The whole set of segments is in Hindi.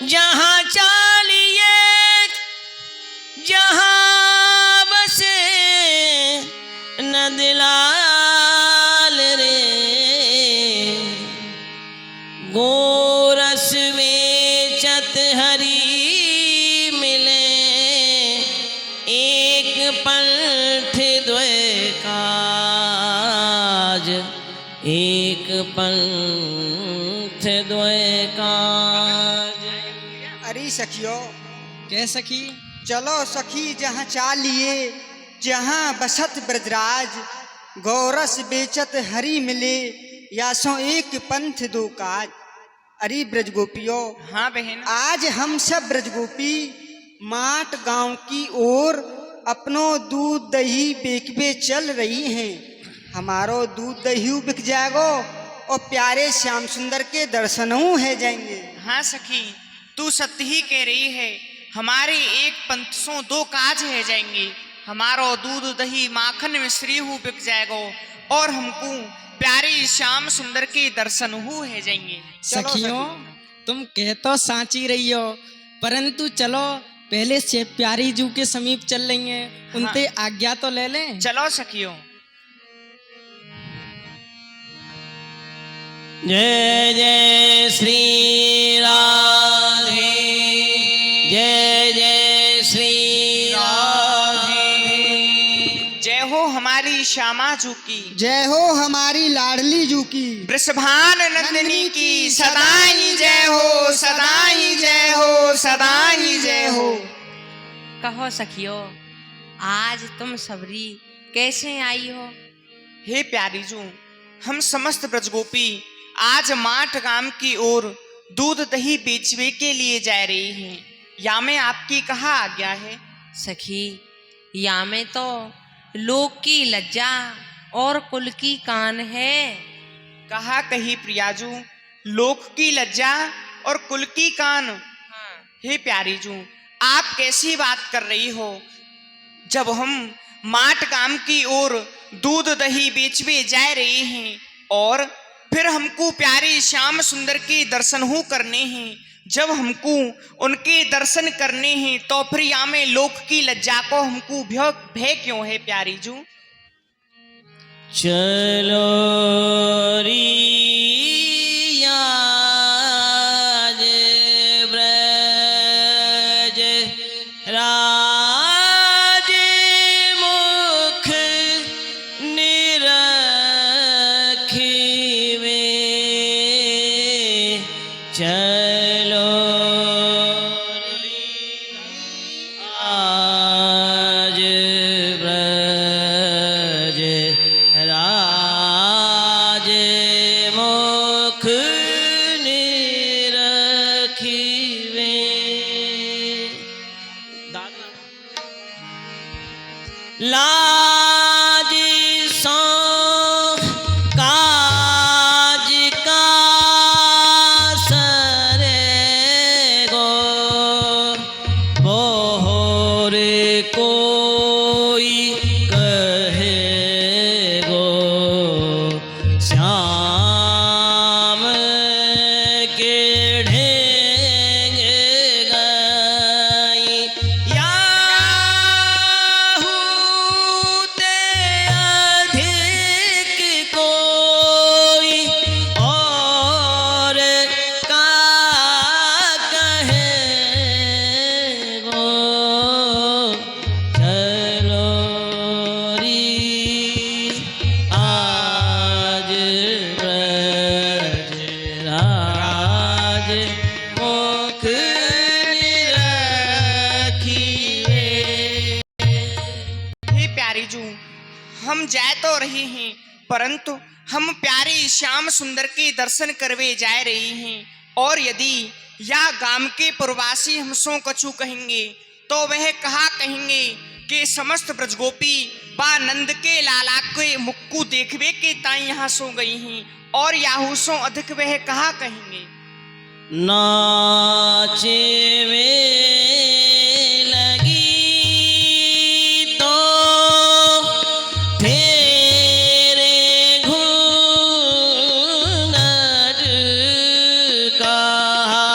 जहाँ चालिए जहाँ बसे नदलाल रे, गोरस बेचत हरी मिले, एक पंथ द्वय काज, एक पंथ द्वय काज। अरे सखियो, कह सखी चलो सखी जहाँ चालिए जहाँ बसत ब्रजराज, गौरस बेचत हरी मिले, या सो एक पंथ दो काज। अरे ब्रजगोपियों, हाँ बहन, आज हम सब ब्रजगोपी माट गांव की ओर अपनो दूध दही बेचबे चल रही हैं। हमारो दूध दही बिक जाएगो और प्यारे श्याम सुंदर के दर्शनों है जाएंगे। हाँ सखी तू सत्य ही कह रही है, हमारे एक पंथ सो दो काज है जाएंगे। हमारो दूध दही माखन मिश्री हूँ बिक जाएगो और हमको प्यारे श्याम सुंदर के दर्शन हु है जाएंगे। सखियों तुम कह तो सांची रही हो, परंतु चलो पहले से प्यारी जू के समीप चल रही हैं, उनसे आज्ञा तो ले लें। चलो सखियों। जय जय श्री राधे, जय जय श्री राधे। जय हो हमारी श्यामा जू की, जय हो हमारी लाडली जू की, वृषभान नंदिनी की सदा ही जय हो, सदा ही जय हो, सदा ही जय हो। कहो सखियो, आज तुम सबरी कैसे आई हो? हे प्यारी जू, हम समस्त ब्रजगोपी आज माठ गांव की ओर दूध दही बेचने के लिए जा रही हैं। या में आपकी कहा आज्ञा है? सखी, या में तो लोक की लज्जा और कुल की कान है। कहा कही प्रियाजू, लोक की लज्जा और कुल की कान। हे प्यारी जू, आप कैसी बात कर रही हो? जब हम माट गांव की ओर दूध दही बेचवे जा रहे हैं और फिर हमको प्यारे श्याम सुंदर के दर्शन हो करने हैं, जब हमको उनके दर्शन करने हैं तो फिर या में लोक की लज्जा को हमको भय क्यों है प्यारी जू? चलो रिया ब्रज राज मुख निरखिवे, चलो आज ब्रज राज मुख निरखिवे। लाज सो काज का सरे गो, बोहर कोई कहे गो, श्याम के ढेंगे गई, याहू ते अधिक कोई और का कहे गो, चलो री आज ब्रज राज मुख निरखिवे। हे प्यारी जू, हम जा तो रहे हैं परंतु हम प्यारे श्याम सुंदर के दर्शन करवे जा रही हैं, और यदि या गांव के प्रवासी हमसों कछु कहेंगे तो वह कहा कहेंगे कि समस्त ब्रजगोपी बा नंद के लाला के मुक्कू देखवे के ताई यहाँ सो गई हैं, और याहू सो अधिक वह कहा कहेंगे? नाचे वे लगी तो तेरे घूंघट कहा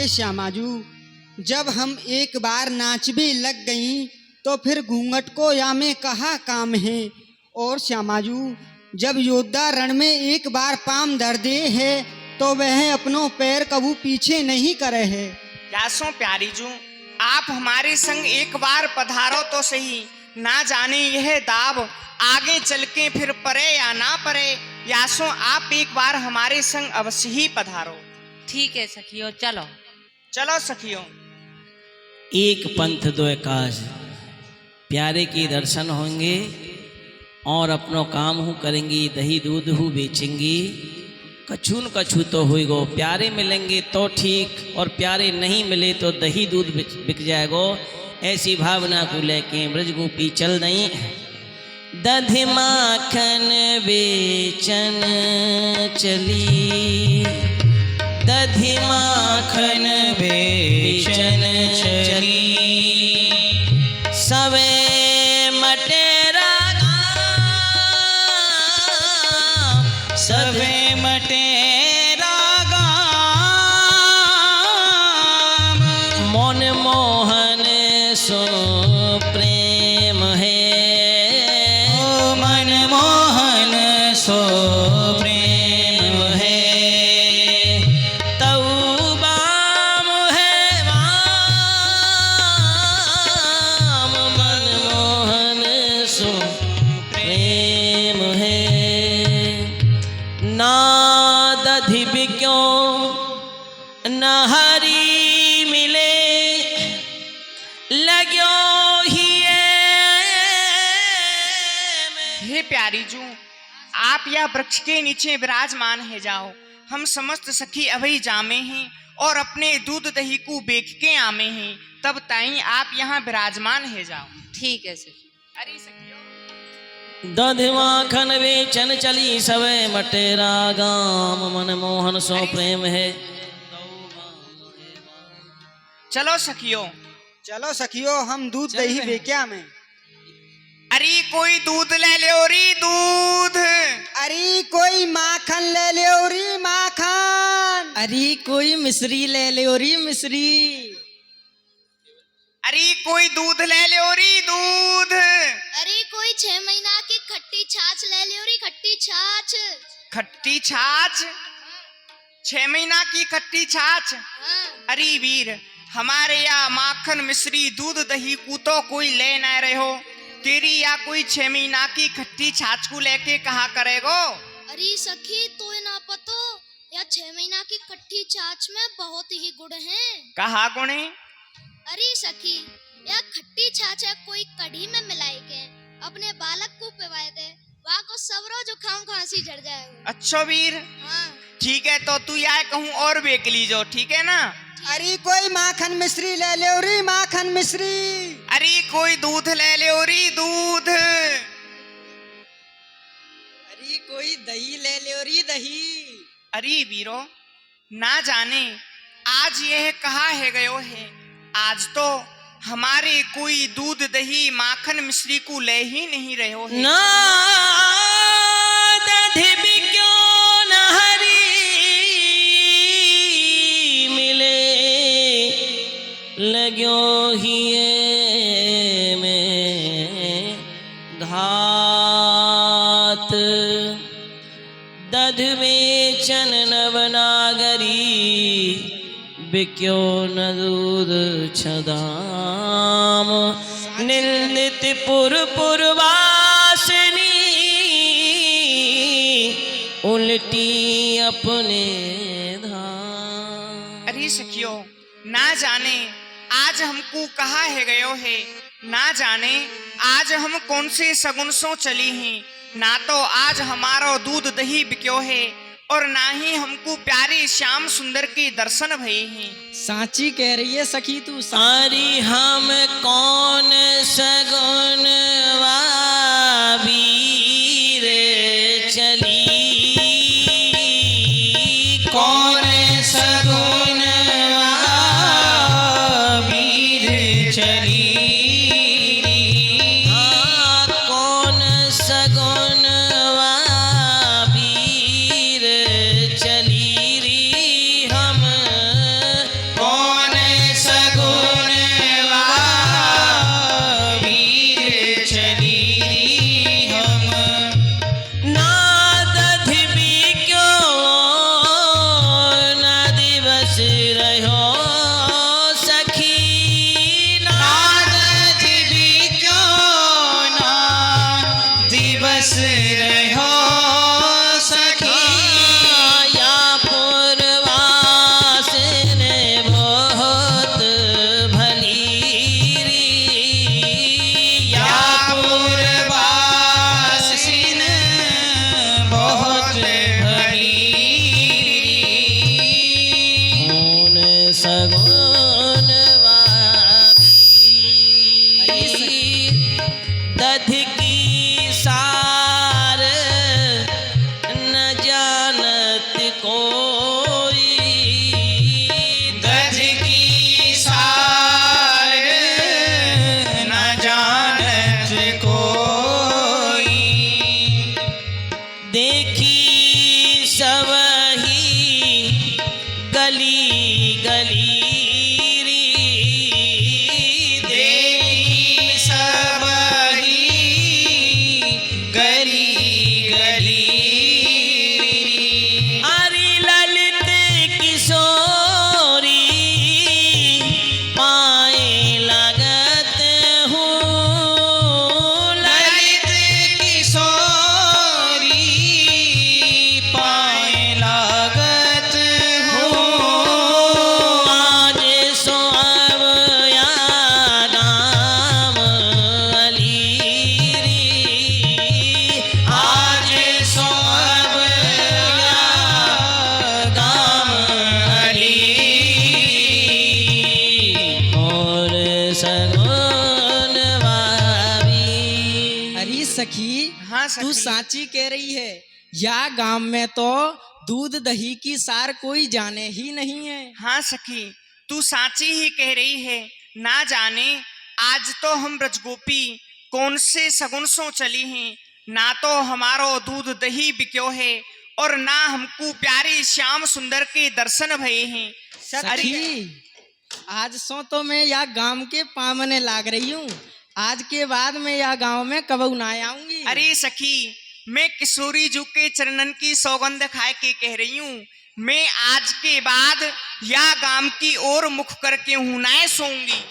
श्यामाजू, जब हम एक बार नाचबे लग गईं तो फिर घूंघट को या में कहा काम है। और श्यामाजू, जब योद्धा रण में एक बार पाम धर दे है तो वह अपनों पैर कबू पीछे नहीं करे है। यासो प्यारी जू, आप हमारे संग एक बार पधारो तो सही, ना जाने यह दाव आगे चल के फिर परे या ना परे। यासो आप एक बार हमारे संग अवश्य ही पधारो। ठीक है सखियो, चलो। चलो सखियों। एक पंथ दो काज, प्यारे के दर्शन होंगे और अपनो काम हूँ करेंगी, दही दूध हूँ बेचेंगी। कछू न कछू तो होएगो, प्यारे मिलेंगे तो ठीक और प्यारे नहीं मिले तो दही दूध बिक जाएगो। ऐसी भावना को लेके ब्रजगोपी चल नहीं। दधि माखन बेचन चली, दधि माखन बेचन चली, सवे मटेरा गाम, सवे मटेरा गाम, मन मोहन सो प्रेम है, ओ मन मोहन सो प्रेम है, तऊ बाम है वाम, मन मोहन सो प्रेम है। ना दधि बिक्यो न हरी मिले, लाग्यो ही हे प्यारी जू, आप यह वृक्ष के नीचे विराजमान है जाओ। हम समस्त सखी अभी जामे हैं और अपने दूध दही को बेच के आमे हैं, तब ताई आप यहाँ विराजमान है जाओ। ठीक है सखी। अरे सखियों, दधि माखन बेचन चली, सवे मटेरा गाम, मन मोहन सो प्रेम है। चलो सखियों। चलो सखियो, हम दूध दही बेक्या में। अरे कोई दूध ले लो री दूध, अरे कोई माखन ले ले री माखन। अरे कोई मिश्री ले ले री मिश्री। अरे कोई दूध ले लो री दूध, अरे कोई 6 महीना की खट्टी छाछ ले लो री खट्टी छाछ। खट्टी छाछ, 6 महीना की खट्टी छाछ। हाँ। अरे वीर, हमारे यहाँ माखन मिश्री दूध दही को तो कोई ले न रहे हो, तेरी या कोई 6 महीना की खट्टी छाछ को लेके कहा करेगो। अरे सखी, तो ना पतो या 6 महीना की खट्टी छाछ में बहुत ही गुण है। कहा गुणे? अरे सखी, या खट्टी छाछ है कोई कढ़ी में मिलाई के अपने बालक को पिवाए दे, वहाँ को सवरो जुकाम खांसी झड़ जाएगा। अच्छा वीर, हाँ। ठीक है, तो तू यह कहूँ और बेच लीजो, ठीक है ना। अरे कोई माखन मिश्री ले ले री माखन मिश्री। अरे कोई दूध ले लो री दूध, अरे कोई दही ले ले री दही। अरे वीरो, ना जाने आज यह कहा है गयो है, आज तो हमारे कोई दूध दही माखन मिश्री को ले ही नहीं रहे हो है। ना दधि बिक्यो न हरी मिले, लाग्यो ही में घात, दध बेचन नवनागरी, बिक्यो न दूध छदाम, निंदित पुर पुरवासिनी, उल्टी अपने धाम। अरे सखियो, ना जाने आज हमको कहा है गयो है, ना जाने आज हम कौन से सगुन सो चली हैं, ना तो आज हमारा दूध दही बिक्यो है और ना ही हमको प्यारे श्याम सुंदर के दर्शन भये हैं। सांची कह रही है सखी तू। सारी हम कौन सगुन वीर चली, कौन सगुन वीर चली, हाँ कौन सगुन वीर चली री, हम कौन दिवस रहो सखी या पूर्वास ने बहुत भली री, या पूर्वासिन बहुत भली खून सगुन दध की सार न जानत कोई, गज की सार न जानत कोई, देखी सबही गली गली री, देखी सबही गली गली हरि ललित किशोरी पाए लगत हूँ, ललित किशोरी पाए लागत हूँ, आज सो अब या गाम अलीरी, आज सो अब या गाम अली और सगुन भाभी। अरे सखी, हाँ तू सखी। सांची कह रही है, या गांव में तो दूध दही की सार कोई जाने ही नहीं है। हाँ सखी, तू साची ही कह रही है। ना जाने आज तो हम ब्रजगोपी कौन से सगुन सो चली हैं, ना तो हमारो दूध दही बिक्यो है और ना हमको प्यारे श्याम सुंदर के दर्शन भये हैं। सखी, आज सो तो मैं या गांव के पामने लाग रही हूँ। आज के बाद मैं या गांव में कबू ना आऊंगी। अरे सखी, मैं किशोरी जू के चरणन की सौगंध खाए के कह रही हूँ, मैं आज के बाद या गांव की ओर मुख करके हूँ ना सोऊंगी।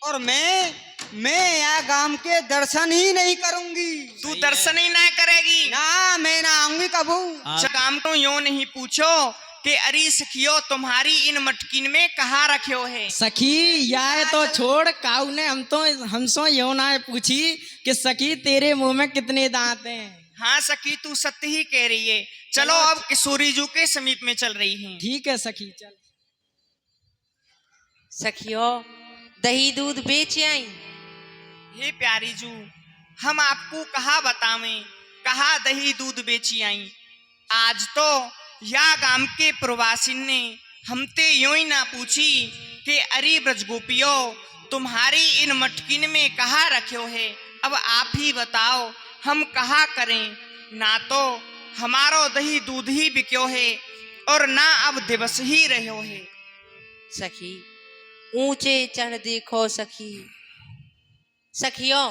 और मैं यहाँ गांव के दर्शन ही नहीं करूंगी। तू दर्शन ही ना करेगी ना, मैं ना आऊंगी कबू। काम तो यो नहीं पूछो कि अरे सखियो तुम्हारी इन मटकिन में कहाँ रखे है। सखी, या तो छोड़, काऊ ने हमसो यो ना पूछी कि सखी तेरे मुंह में कितने दांत हैं। हाँ सखी, तू सत्य ही कह रही है। चलो अब किशोरी जू के समीप में चल रही हैं। ठीक है सखी, चल। सखियो, दही दूध बेच आई। हे प्यारी जू, हम आपको कहा बतावें, कहा दही दूध बेची आई। आज तो या गांव के प्रवासिन ने हमते यूं ही ना पूछी कि अरे ब्रजगोपियो तुम्हारी इन मटकिन में कहा रखो है। अब आप ही बताओ हम कहा करें, ना तो हमारो दही दूध ही बिक्यो है और ना अब दिवस ही रहो है। सखी, ऊंचे चढ़ देखो सखी। सखियो,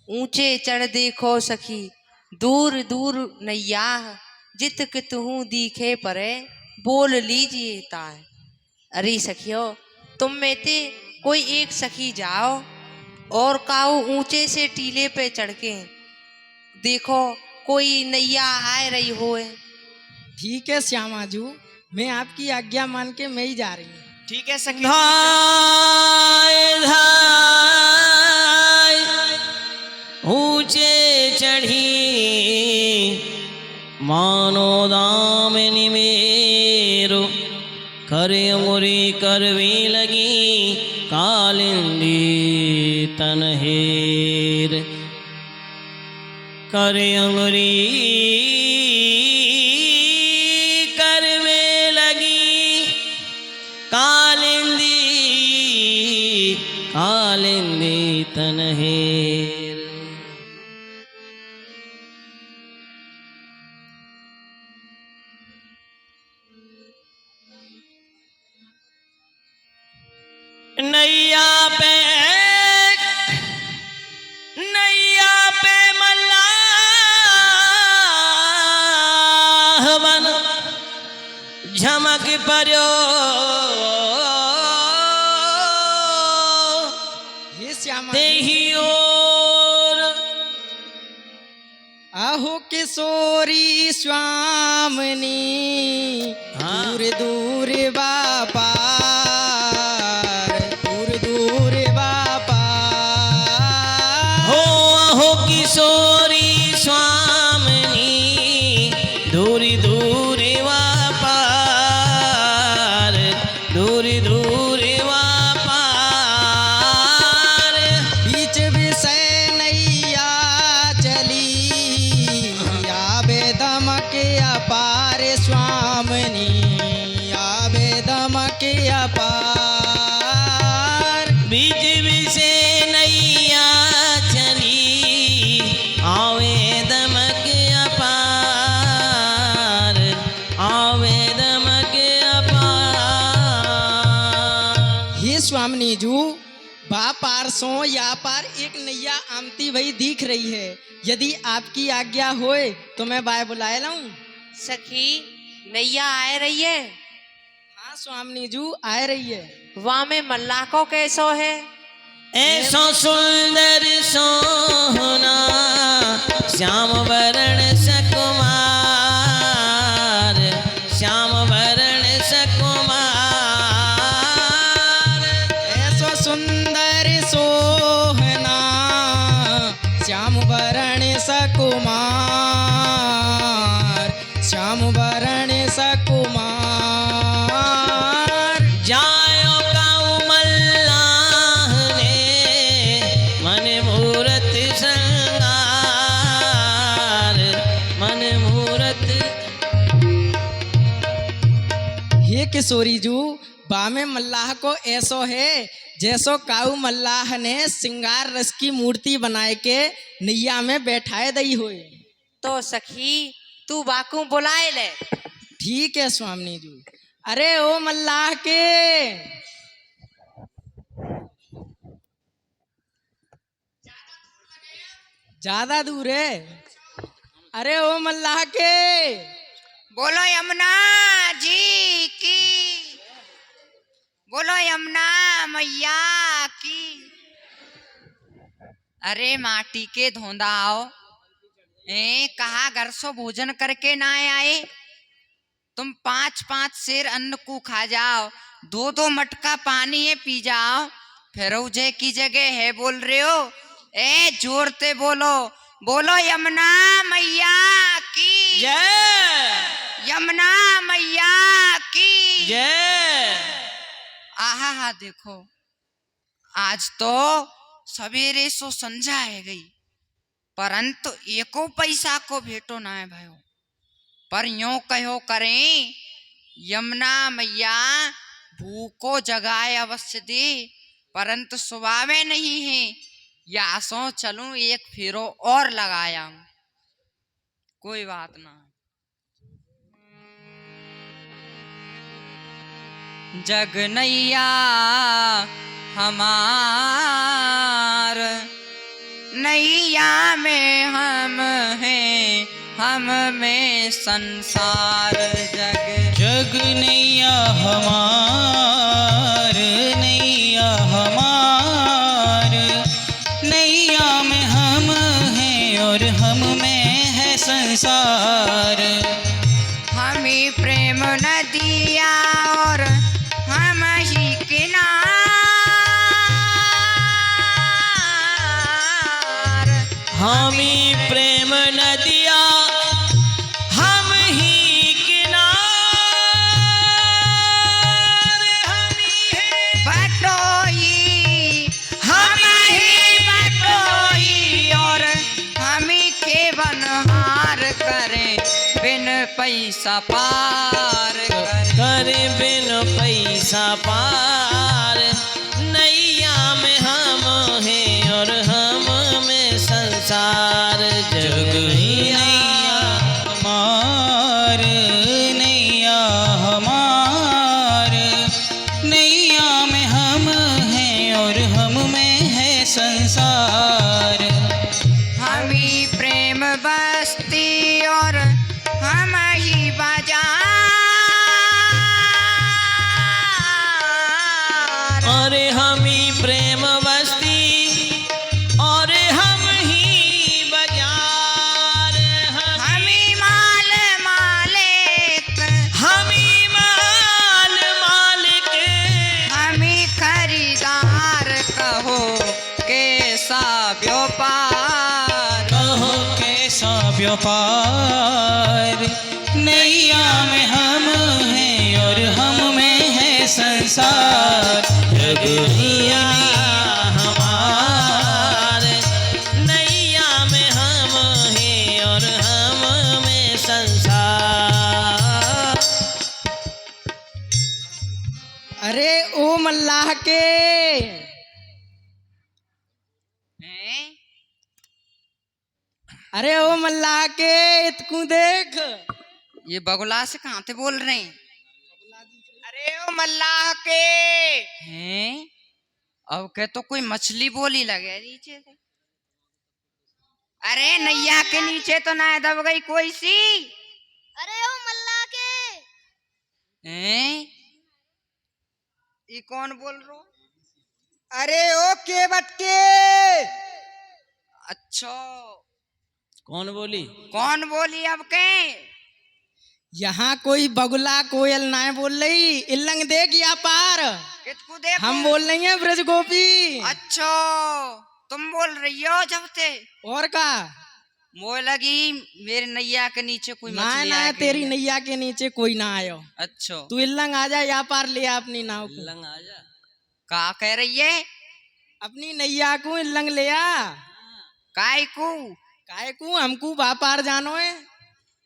ऊंचे चढ़ देखो सखी, दूर दूर नैया, जित कितहूँ दिखे परे, बोल लीजिए ताय। अरे सखियो, तुम में ते कोई एक सखी जाओ और काऊ ऊंचे से टीले पे चढ़ के देखो कोई नैया आ रही होए। ठीक है श्यामाजू, मैं आपकी आज्ञा मान के मैं ही जा रही हूँ। ठीक है सखी। धाय धाय ऊंचे चढ़ी, मानो दामिनी मेरो, करे अंगुरी करवी लगी, कालिंदी तनहेर, करे अंगुरी करवे लगी, कालिंदी कालिंदी तनहेर। नैया पे मल्लाह बन झमक पर्यो, हे श्यामा, तेही ओर किशोरी स्वामिनी हाँ। दूर दूर बापार, दूर दूर बापार। हो किशोरी स्वामिनी दूरी दूरी वापार, दूरी दूरी वापार। बीच विषय नैया चली आवे दमक अपार स्वामिनी, आवे दमक अपार। बीच विषे नैया चली आवे दमक अपार, आवे दमक अपार। हे स्वामिनी जू, बा पार सो या पार एक नैया आमती भई दिख रही है। यदि आपकी आज्ञा होए तो मैं बाय बुलाए लाऊं। सखी नैया आए रही है। हाँ स्वामिनी जू आए रही है। वहाँ में मल्लाह को कैसो है? ऐसो सुंदर सोहना श्याम वरण सकुमार, श्याम वरण सकुमार। ऐसो सुंदर सोहना श्याम वरण सकुमार, श्याम वरण सकुमार। जायो काऊ मल्लाह ने मन मूरत संगार, मन मूरत। हे किशोरी जू, बा में मल्लाह को ऐसो है जैसो काऊ मल्लाह ने सिंगार रस की मूर्ति बनाए के नैया में बैठाए दई हुए। तो सखी तू बाकू बुलाए ले। ठीक है स्वामिनी जू। अरे ओ मल्लाह के, ज्यादा दूर है। अरे ओ मल्लाह के, बोलो यमुना जी की, बोलो यमुना मैया की। अरे माटी के धोंदा आओ, कहा घर सो भोजन करके ना आए। तुम 5-5 शेर अन्न को खा जाओ, 2-2 मटका पानी है पी जाओ, फिर उजे की जगह है बोल रहे हो। जोर से बोलो, बोलो यमुना मैया की जय, यमुना मैया की जय। आहा हा देखो, आज तो सवेरे सो संझा है गई, परंतु एको पैसा को भेटो ना है भयो। पर यूं कहो करें, यमुना मैया भूखो जगाए अवश्य दे, परंतु सुबावे नहीं है। या सो चलूं एक फेरो और लगाया हूं, कोई बात ना। जग नैया हमार, नैया में हम हैं, हम में संसार। जग जग नैया हमार, नैया हमार, नैया में हम हैं और हम में है संसार। हमी प्रेम नदिया और हम ही किनार। हमी प्रेम नदिया हम ही किनार, हमी है बटोही, हम ही बटोही और हमी के बनहार करें बिन पैसा पार करें। करे बिन पैसा पार, नैया में हम हैं और हम में संसार। जग नैया हमार, नैया हमार, नैया में हम हैं और हम में है संसार। हमी प्रेम बस्ती और हम ही बाजार। अरे हमी प्रेम बस्ती और हम ही बाजार, हम पार। कहो कैसा व्यापार, नैया में हम हैं और हम में है संसार। नैया हमारे, नैया में हम हैं और हम में संसार। अरे ओ मल्लाह के, हैं? अरे ओ मल्लाह के इतकू देख। ये बगुला से कहाँ से बोल रहे हैं? अरे ओ मल्लाह के, हैं? अब के तो कोई मछली बोली लगे नीचे से। अरे नैया के नीचे तो ना दब गई कोई सी। अरे ओ मल्लाह के, हैं? ये कौन बोल रहा? अरे ओ के बटके, अच्छा, कौन बोली? कौन बोली अब के? यहाँ कोई बगुला कोयल ना बोल रही, इल्लंग देख या पार। कितकू देखो? हम बोल रही हैं ब्रज गोपी। अच्छा, तुम बोल रही हो जब से? और का? मोह लगी मेरे नैया के नीचे कोई ना मछली ना आ गई तेरी है। नैया के नीचे कोई ना आयो। अच्छा, तू इल्लंग आ जा या पार ले आ अपनी नाव को। लंग आ जा। का कह रही है? अपनी नैया को इल्लंग ले आ। काय को? काहे को हमको बापार जानो है।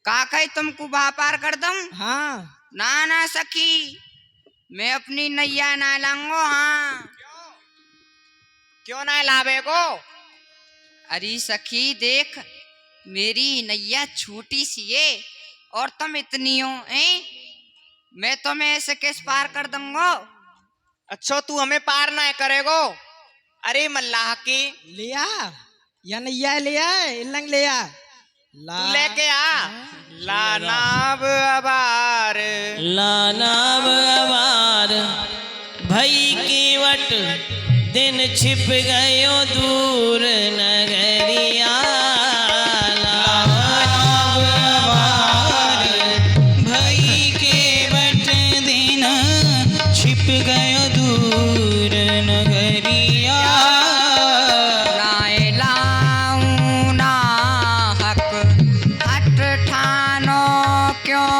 का कहे तुमको व्यापार कर दूं? हाँ ना ना सखी, मैं अपनी नैया ना लाऊंगो। हाँ, क्यों ना लावे को? अरे सखी देख, मेरी नैया छोटी सी है और तुम इतनी हो हैं? मैं तुम्हें ऐसे कैसे पार कर दूंगा? अच्छा तू हमें पार ना करेगो? अरे मल्लाह की, ले आ या नैया ले आ, इल्लंग ले आ। तू लेके आ। लानाब अबार, लानाब अबार, भई कीवट दिन छिप गयो दूर नगरिया। लानाब अबार, भई केवट दिन छिप गयो दूर नगरिया। लाए लाऊं ना हक हट ठानो, क्यों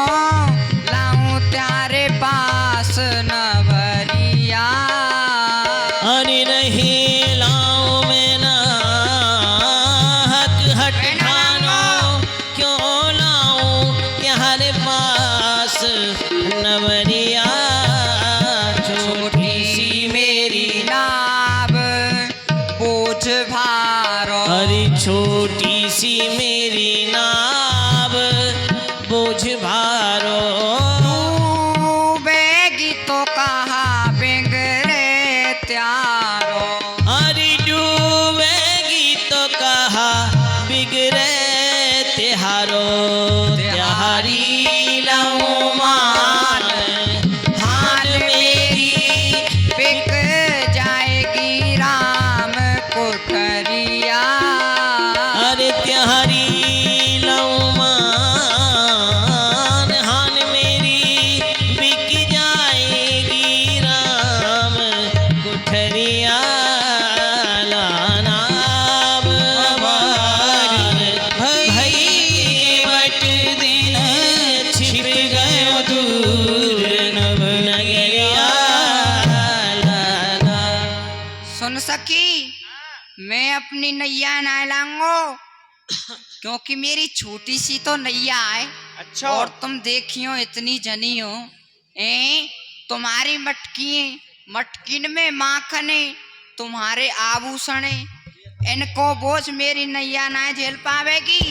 लाऊं त्यारे पास नवरिया। हरि नहीं लाओ में ना हक हट ठानो, क्यों लाओ तुम्हारे पास नवरिया। छोटी सी मेरी नाव बोझ भारो, हरी छोटी सी मेरी नाव बोझ भारो। डूबेगी तो कहा बिगड़े त्यारो। हरी डूबेगी तो कहा बिगड़े तिहारो। तिहारी लहू मान हाल मेरी, बिक जाएगी राम कोठरिया। अरे तिहारी लहू मान हाल मेरी, बिक जाएगी राम कोठरिया। लानाब अबार, भई केवट दिन छिप गयो दूर नगरिया। लाना। सुन सकी, मैं अपनी नैया ना लाऊंगो, क्योंकि मेरी छोटी सी तो नैया है। अच्छा और तुम देखियो इतनी जनी हो, तुम्हारी मटकिन में माखन है, तुम्हारे आभूषण है, इनको बोझ मेरी नैया ना झेल पावेगी।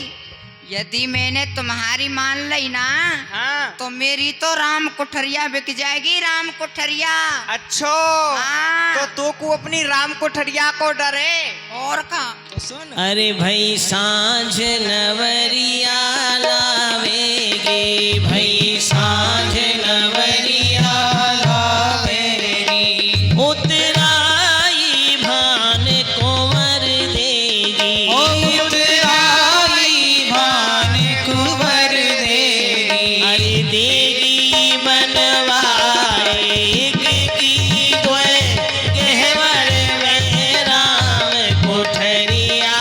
यदि मैंने तुम्हारी मान ली ना, हाँ। तो मेरी तो राम कोठरिया बिक जाएगी, राम कोठरिया। अच्छो हाँ। तो तू को अपनी राम कोठरिया को डरे? और का तो सुन। अरे भाई सांझ नवरिया लावेगी, भाई सांझ नवरिया लावेगी। उतराई भान कुंवर देगी, उतराई भान कुंवर देगी। अरे देगी बनवाए की द्वय गहवर में राम कोठरिया।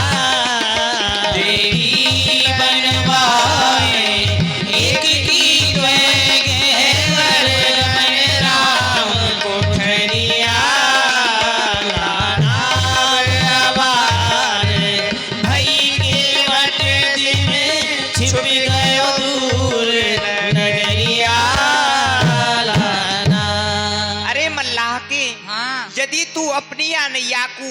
कमैया नैया को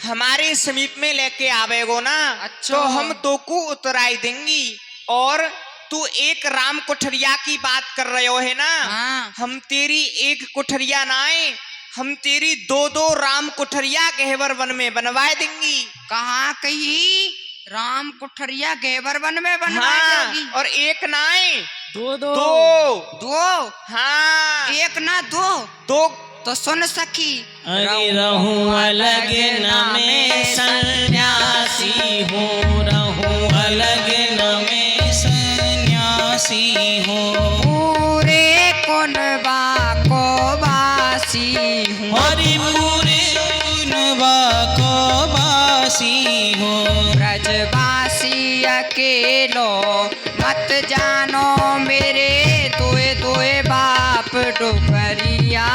हमारे समीप में लेके आवेगो ना, अच्छा। तो हम तो को उतराई देंगी। और तू एक राम कोठरिया की बात कर रहे हो है ना, हाँ। हम तेरी एक कोठरिया ना आए, हम तेरी दो दो राम कोठरिया गहवर वन में बनवाए देंगी। कहाँ कही राम कोठरिया गहवर वन में बनवाई हाँ, जाएगी? और एक ना आए, दो दो दो। दो? हाँ, एक ना दो? दो। तो सुन सखी, अरे रहूं अलग न में सन्यासी हूँ, रहूं अलग न में सन्यासी हूँ, पूरे कुनबा को वासी हूँ। हरि पूरे कुनबा को वासी हूँ, ब्रजवासी अकेलो मत जानो, मेरे दोए दोए बाप डुगरिया।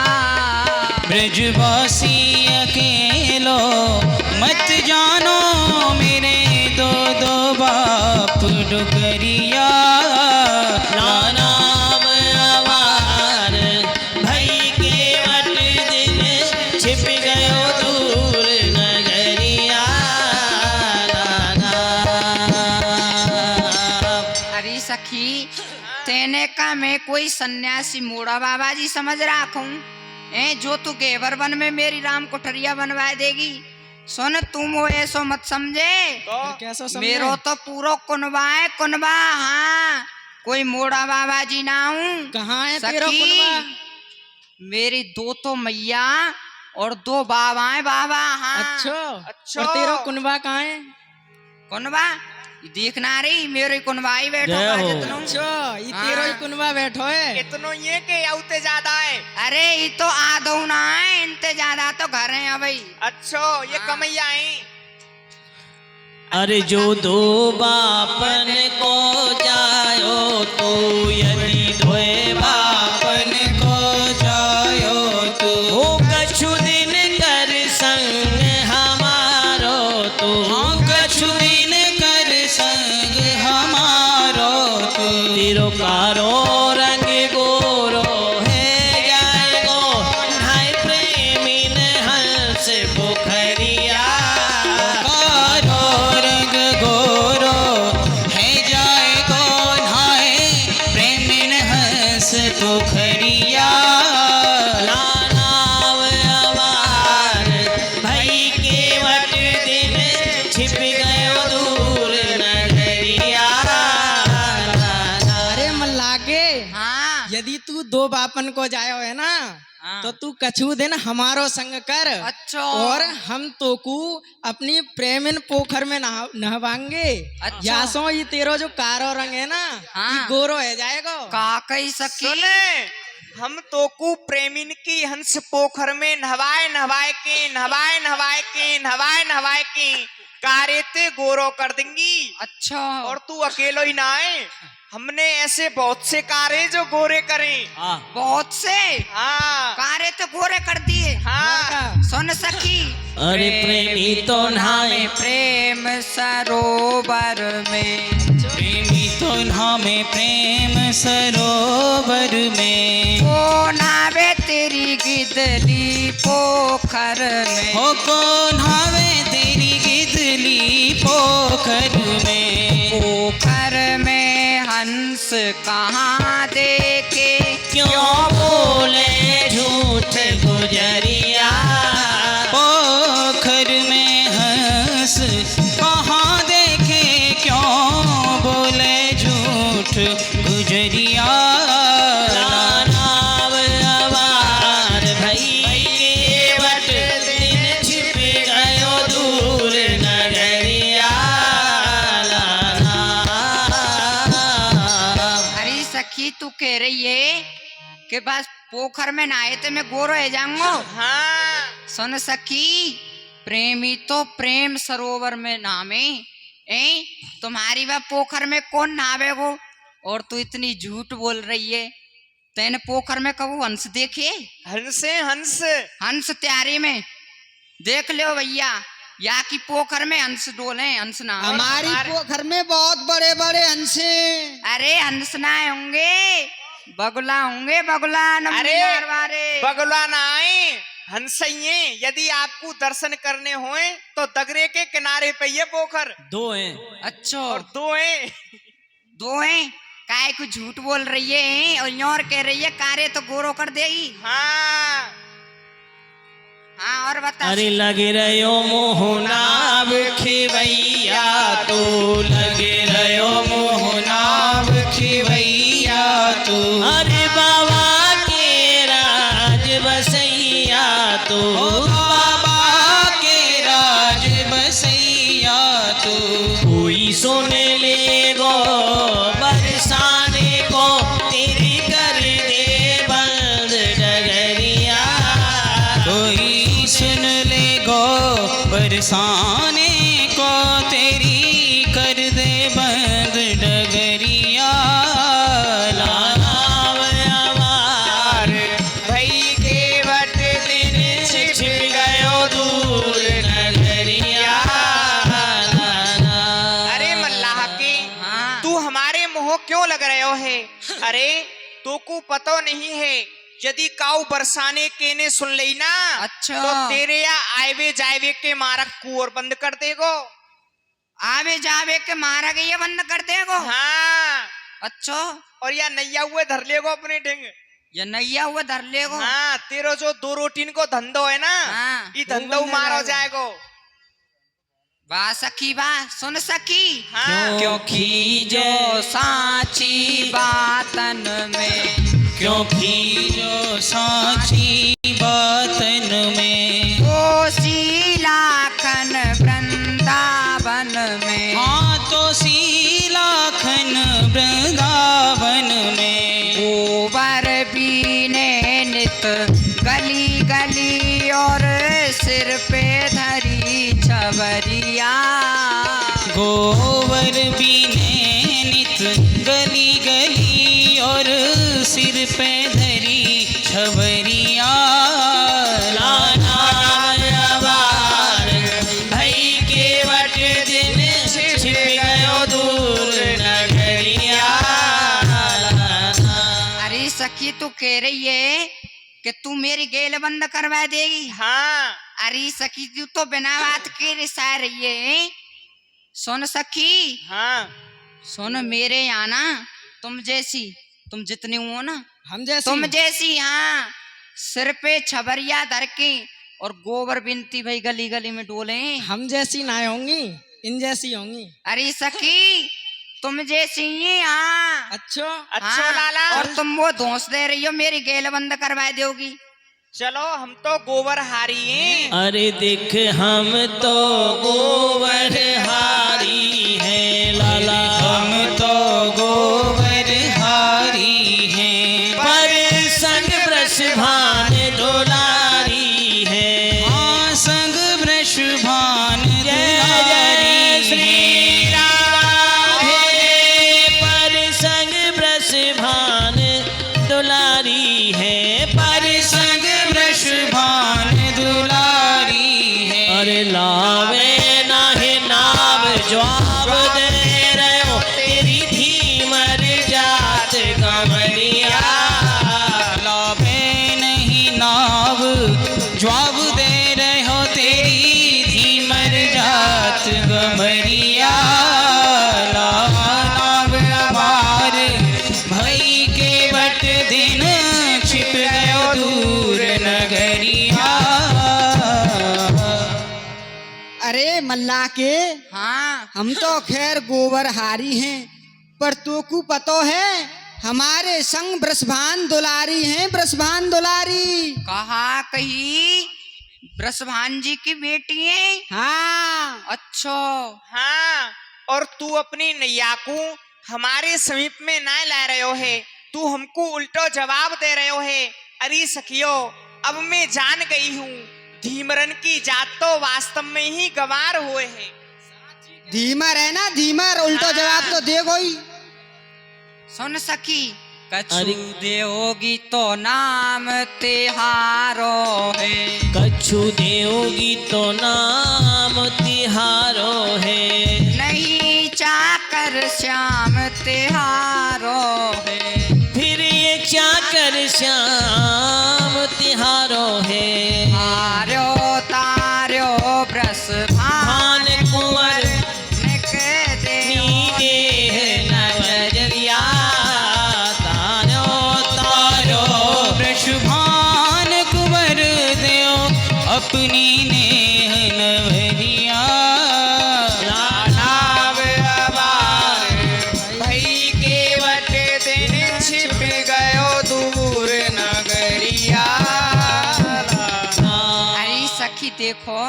ब्रजवासी अकेलो मत जानो, मेरे दो दो बाप डुगरिया। नाम अवार भई के वट दिन, छिप गयो दूर नगरिया। अरे सखी, तेने का मैं कोई सन्यासी मूढ़ा बाबा जी समझ राखूं जो तू गेवर वन में मेरी राम कोठरिया बनवा देगी। सुन, तुम वो ऐसो मत समझे, कैसा समझे? मेरो तो पूरा कुनबा है, कुनबा। हाँ, कोई मोड़ा बाबा जी ना हूँ। कहाँ है तेरा सखी, कुनबा? मेरी दो तो मैया और दो बाबा है, बाबा। हाँ। अच्छा। और तेरा कुनबा कहाँ है? कुनबा देखना रही, मेरे कुनबाई बैठो जय का हो। जितनो। अच्छा, ये हाँ। तेरा ही कुनबा बैठो है। इतनो ये के आउते ज्यादा है। अरे ये तो आदो ना है, इनते ज्यादा तो घर है अभी। अच्छा, ये हाँ। कमैया है। अरे जो दो बापन को जायो, तो यदि धोए बापन को जायो तू, हो कछु दिन कर संग हमारो, तो हाँ कछु दिन कर संग हमारो तू। तेरो कारो रंग गोरो है जाएगो, ढाई प्रेमिन हंस पोखरिया। कारो रंग गोरो है जाएगो, नहाए प्रेमिन हंस पोखरिया। नाम अवार भई के वट दिन, छिप गयो दूर नगरिया। अरे मल्ला के, हाँ। यदि तू दो बापन को जायो है ना, हाँ। तो तू कछु दिन हमारो संग कर। अच्छा। और हम तो को अपनी प्रेमिन पोखर में नहवाएंगे। अच्छा। यासो ये तेरो जो कारो रंग है ना, हाँ। ये गोरो है जाएगा। का कही सखी? सुने, हम तो को प्रेमिन की हंस पोखर में नहवाए नहवाए के, नहवाए नहवाए के, नहवाए नहवाए के कारेते गोरो कर देंगी। अच्छा। और तू अकेलो ही ना आए, हमने ऐसे बहुत से कारे जो गोरे करें। बहुत से हाँ। कारे तो गोरे कर दिए। हाँ। सुन सखी, अरे प्रेमी तो नहाए प्रेम सरोवर में, प्रेमी तो नहाए प्रेम सरोवर में, वो नावे तेरी गिदली पोखर में। हो को नहावे तेरी गिदली पोखर में। पोखर में हंस कहाँ देखे, क्यों बोले झूठ गुजरिया। पोखर में हंस कहाँ देखे, क्यों बोले झूठ गुजरिया। नाम अवार भई के वट दिन, छिप गयो दूर नगरिया। अरे सखी, तू कह रही है कि बस पोखर में नहाए तो मैं गोरो हो जाऊंगा। हाँ। सुन सखी, प्रेमी तो प्रेम सरोवर में नामे। तुम्हारी वह पोखर में कौन नहावे गो? और तू इतनी झूठ बोल रही है। तेने पोखर में कबू हंस देखे? हंसे हंस। हंस त्यारी में देख लो भैया, या की पोखर में हंस डोले, हंस ना हो। हमारी पोखर में बहुत बड़े बड़े हंस हैं। अरे हंस ना होंगे, बगुला होंगे, बगुला। अरे बगुला ना आए, हंसइये यदि आपको दर्शन करने होए तो दगरे के किनारे पे ये पोखर 2 हैं। अच्छा और 2 हैं। दो हैं, काय को झूठ बोल रही है और योर कह रही है कारे तो गोरो कर देगी। हाँ हाँ और बता। अरे लगे रहो मोहनाब खिवैया तो लगे रहो मोहनाब खिवैया तो अरे बाबा के राज बसैया तो बाबा के राज बसैया तो कोई सुन ले गो बरसाने को तेरी कर दे बंद डगरिया कोई सुन ले गो बरसाने को तेरी कर दे बंद डगरिया लाव आवार भाई के बट दिन छिप गयो दूर नगरिया अरे मल्लाह के हाँ तू हमारे मुंह क्यों लग रहे हो है? अरे तो को पतो नहीं है यदि काऊ बरसाने के ने सुन ली ना अच्छा। तो तेरे या आयवे जायवे के मारक कुओर बंद कर देगो। आवे जावे के मारा के ये बंद कर देगो। हाँ अच्छा और या नैया हुए धर लेगो अपने ढंग। ये नैया हुआ धर लेगो। हाँ तेरो जो 2 रोटीन को धंधो है ना हाँ, ये धंधो मारो जाएगो। वाह सखी वाह सुन सखी। हाँ क्योंकि जो साची बातन में क्योंकि जो साची बातन में कोसी लाखन वृंदावन में। हाँ तो सीलाखन वृंदावन में गोबर बीने नित गली गली और सिर पे धरी छबरिया। गोबर बीने नित गली गली और सिर पे धरी छबरिया लाना आवार भाई के वट दिन छिप गयो दूर नगरिया। अरे सखी तू कह रही है कि तू मेरी गेल बंद करवा देगी। हाँ अरे सखी तू तो बिना बात के रिसा रही है। सुन सखी हाँ सुन मेरे यहाँ ना तुम जैसी तुम जितनी हो ना हम जैसे तुम जैसी हाँ सिर पे छबरिया धर के और गोबर बिनती भाई गली गली में डोले। हम जैसी ना होंगी, इन जैसी होंगी। अरे सखी तुम जैसी ही हाँ। अच्छा अच्छो हाँ, लाला और तुम वो धोस दे रही हो मेरी गेल बंद करवा दोगी। चलो हम तो गोबर हारी हैं। अरे देख हम तो गोबर हारी हैं लाला हम तो गोबर हारी हैं पर संग ब्रश भान दुलारी है। हाँ संग ब्रश भान दुलारी श्री राधे पर संग ब्रश भान दुलारी है पर संग ब्रश भान दुलारी है। अरे लावे नाहे नाव जवाब दे रहे हो तेरी धीमर जात गमरिया लावे नहीं नाव जवाब दे रहे हो तेरी धीमर जात गमरिया नाव हमार भाई के बट दिन छिप गयो दूर नगरिया। अरे मल्ला के हाँ हम तो खैर गोबर हारी हैं पर तो को पतो है हमारे संग ब्रसभान दुलारी हैं। ब्रसभान दुलारी कहा कही ब्रसभान जी की बेटी है। हाँ अच्छा हाँ और तू अपनी नैया को हमारे समीप में ना ला रहे हो है तू हमको उल्टो जवाब दे रहे हो है। अरे सखियो अब मैं जान गई हूँ धीमरन की जात तो वास्तव में ही गंवार हुए है। धीमर है ना धीमर उल्टो जवाब तो दे गोई। सुन सखी कछु अरे देहोगी तो नाम तिहारो है। कछु देओगी तो नाम तिहारो है नहीं चाकर श्याम तिहारो है। फिर ये चाकर श्याम तिहारो है। देखो,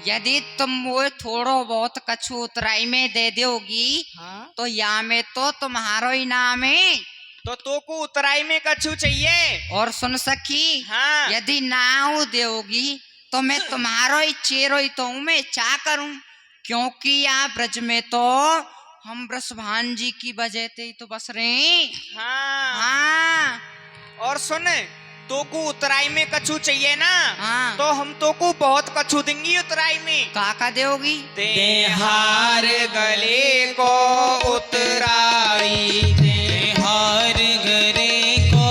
यदि तुम वो थोड़ो बहुत कछु उतराई में दे दोगी हाँ तो या में तो तुम्हारो ही नाम है। तो को उतराई में कछु चाहिए। और सुन सखी, हाँ। यदि ना दोगी तो मैं तुम्हारो ही चेरो ही तो हूँ, मैं क्या करूं? क्योंकि यहाँ ब्रज में तो हम ब्रजभान जी की वजह से ही तो बस रहे हैं। हाँ। हाँ और सुन, तो को उतराई में कछु चाहिए ना, हाँ। तो हम तो को बहुत कछु देंगी उतराई में। काका दोगी? दे हार गले को उतराई, दे हार गले को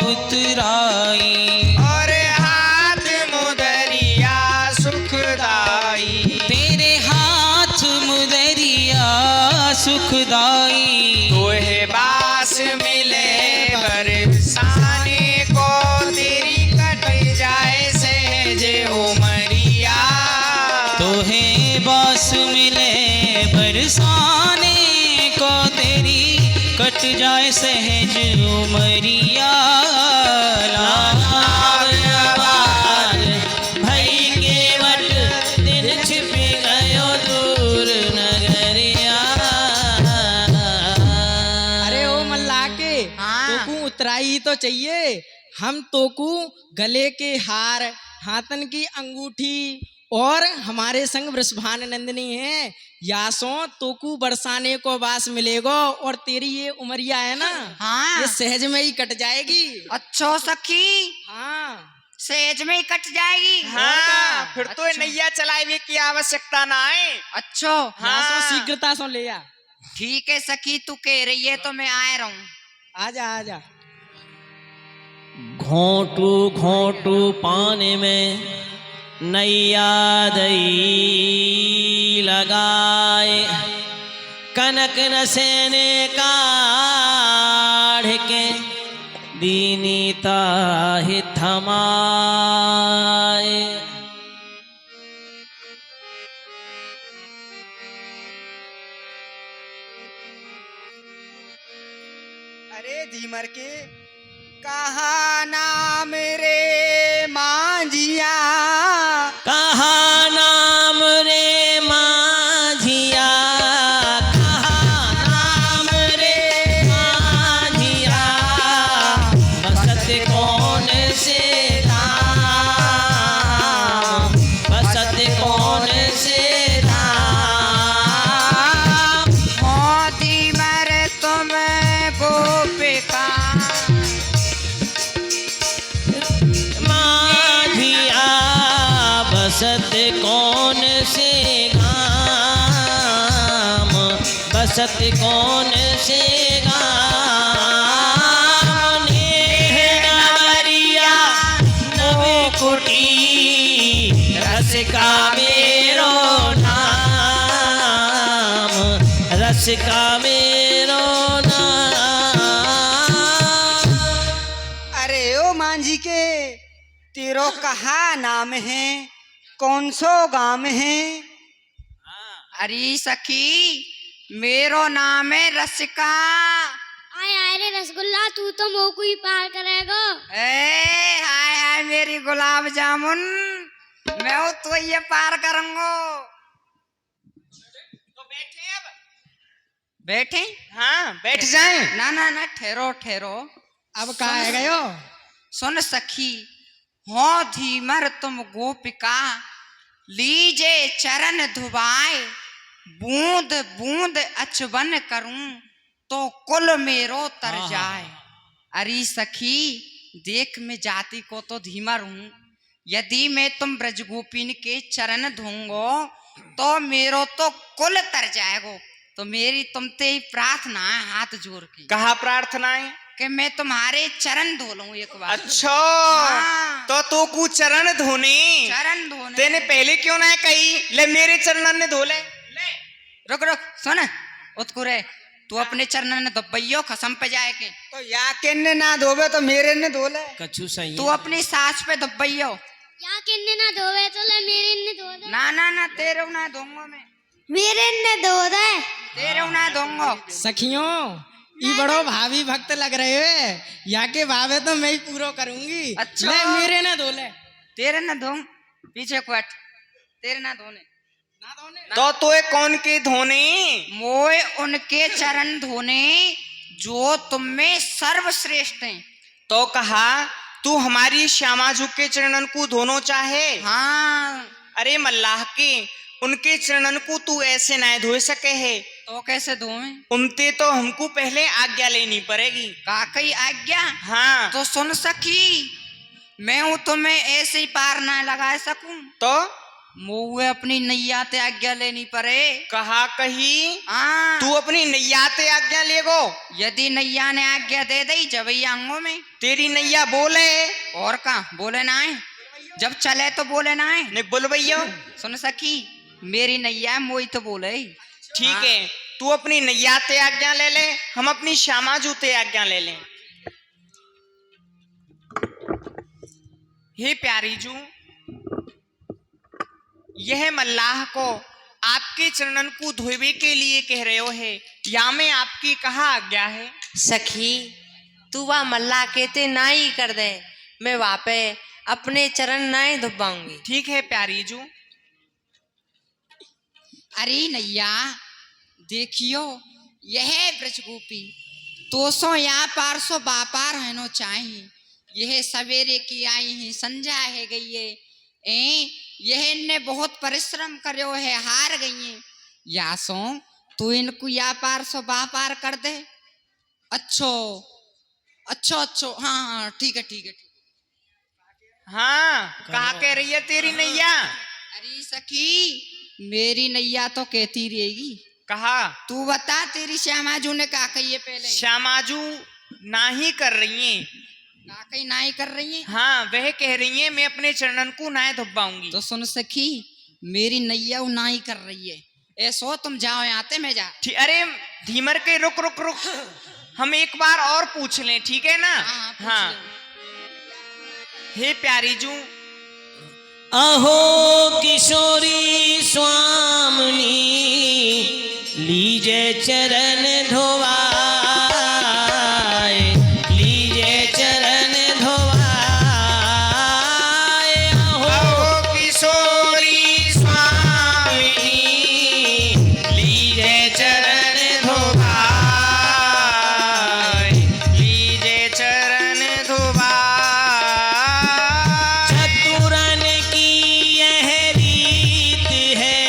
उतराई, और हाथ मुदरिया सुखदाई। तेरे हाथ मुदरिया सुखदाई। तोहे बास मिले बरसाने को, तेरी कट जाए सहज उमरिया। तोहे बास मिले बरसाने को, तेरी कट जाए सहज उमरिया। लाल आवाज भई के वट, दिन छिप गयो दूर नगरिया। अरे ओ मल्लाह के, हाँ। तोकू उतराई तो चाहिए। हम तोकू गले के हार, हाथन की अंगूठी और हमारे संग वृषभान नंदिनी है, यासो तोकू बरसाने को बास मिलेगो, और तेरी ये उमरिया है ना, हाँ। ये सहज में ही कट जाएगी। अच्छो सखी, हाँ सेज में ही कट जाएगी। हाँ, फिर तो अच्छा। नैया चलाने की आवश्यकता ना है। अच्छो, यासो शीघ्रता से ले आ। ठीक है सखी, तू कह रही है तो मैं आए रहूं। आजा आजा। घोंटू घोंटू पानी में नैया दई लगाए, कनक नसेने काढ़ के दीनीता ही थमाए। अरे धीमर के, कहा नाम रे मांझिया, कहा नाम रे माझिया, कहा नाम रे माझिया, बसत कौन से धाम, बसत कौन से धाम। मोती मर तुम गोपिका, माझिया बसत कौन से गाम, बसत कौन से गाम। नेह नवरिया नवे कुटी, रस का मेरो नाम, रस का मेरो नाम। अरे ओ मांझी के, तेरो कहा नाम है, कौन सो गाम है? अरे सखी, मेरो नाम है रसिका। आय आय रे रसगुल्ला, तू तो मोको ही पार करेगा। ए हाय हाय मेरी गुलाब जामुन, मैं हूँ तो ये पार करूंगा। तो बैठे अब। बैठे? हाँ, बैठ जाएं। ना ना ना, ठहरो ठहरो। अब कहा है गयो? सुन सखी, हो धीमर तुम गोपिका, लीजे चरण धुबाए, बूंद बूंद अचवन करूं तो कुल मेरो तर जाए। अरे सखी देख, मैं जाति को तो धीमर हूँ, यदि मैं तुम ब्रजगोपिन के चरण धोंगो तो मेरो तो कुल तर जाएगो। तो मेरी तुमते ही प्रार्थना है हाथ जोड़ के, कहा प्रार्थनाएं? कि मैं तुम्हारे चरण धो लूं एक बार। अच्छा, हाँ। तो को चरण धोने, चरण धोने। तेने पहले क्यों ना कही ले मेरे चरणन ने धो ले। रुक रुक सुन, उत्कुरे तू अपने चरणन ने दब्बइयो खसम पे जाए के। तो या किन्ने ना धोवे तो मेरे ने धोले। कछु सही तू अपनी सास पे दब्बइयो। या किन्ने ना धोवे तो ले मेरे ने धो दे। ना ना ना, तेरे ना दूंगा मैं, मेरे ने धो दे। तेरे ना दूंगा। सखियों, ये बड़ो भाभी भक्त लग रहे हो, या के भावे तो मैं ही पूरा करूंगी। अच्छा। ले मेरे ने धोले। तेरे ना दूं, पीछे को हट। तेरे ना धोने तो तोए कौन के धोने? मोए उनके चरण धोने जो तुम में सर्वश्रेष्ठ हैं। तो कहा तू हमारी श्यामाजू के चरणन को धोनो चाहे? हाँ, अरे मल्लाह के उनके चरणन को तू ऐसे ना धो सके है। तो कैसे धोए? उनते तो हमको पहले आज्ञा लेनी पड़ेगी। काकई आज्ञा? हाँ। तो सुन सकी, मैं हूं तुम्हें ऐसे ही पार ना लगा सकूं, तो मुझे अपनी नैया ते आज्ञा लेनी पड़े। कहा कही हाँ, तू अपनी नैया ते आज्ञा लेगो? यदि नैया ने आज्ञा दे दी जब आंगों में। तेरी नैया बोले? और का बोले ना है, जब चले तो बोले ना है। नहीं बोल भैया। सुन सकी, मेरी नैया मोई तो बोले। ठीक है, तू अपनी नैया ते आज्ञा ले ले, हम अपनी श्यामाजू ते आज्ञा ले लें। हे प्यारी जू, यह मल्लाह को आपके चरणन को धोवे के लिए कह रहे हो है, या में आपकी कहा आज्ञा है? सखी, तू वह मल्ला कहते ना ही कर दे, मैं वहां पे अपने चरण ना ही धुपाऊंगी। ठीक है प्यारी जू। अरे नैया देखियो, यह ब्रजगोपी तो सो यहाँ पार सो बापार है चाहिए। यह सवेरे की आई है, संध्या है गई है, यह इनने बहुत परिश्रम करो है, हार गई है। या सो तू इनको या पार सो बापार कर दे। अच्छो अच्छो अच्छो, हाँ हाँ ठीक है ठीक है। हाँ, कहा कह रही है तेरी नैया? अरे सखी, मेरी नैया तो कहती रहेगी। कहा तू बता, तेरी श्यामाजू ने कहा कही पहले? श्यामाजू ना ही कर रही है। कही ना ही कर रही है? हाँ, वह कह रही है मैं अपने चरणन को ना धुपाऊंगी। तो सुन सखी, मेरी नैया ना ही कर रही है। ऐसो तुम जाओ, आते मैं जा। ठीक, अरे धीमर के रुक रुक रुक, हम एक बार और पूछ लें, ठीक है ना? हाँ। हे प्यारी जू, अहो किशोरी स्वामिनी, लीजे चरण धोवाए, लीजे चरण धोवाए। अहो किशोरी स्वामिनी, लीजे चरण धोवाए, लीजे चरण धोवाए। चतुरन की यह रीत है,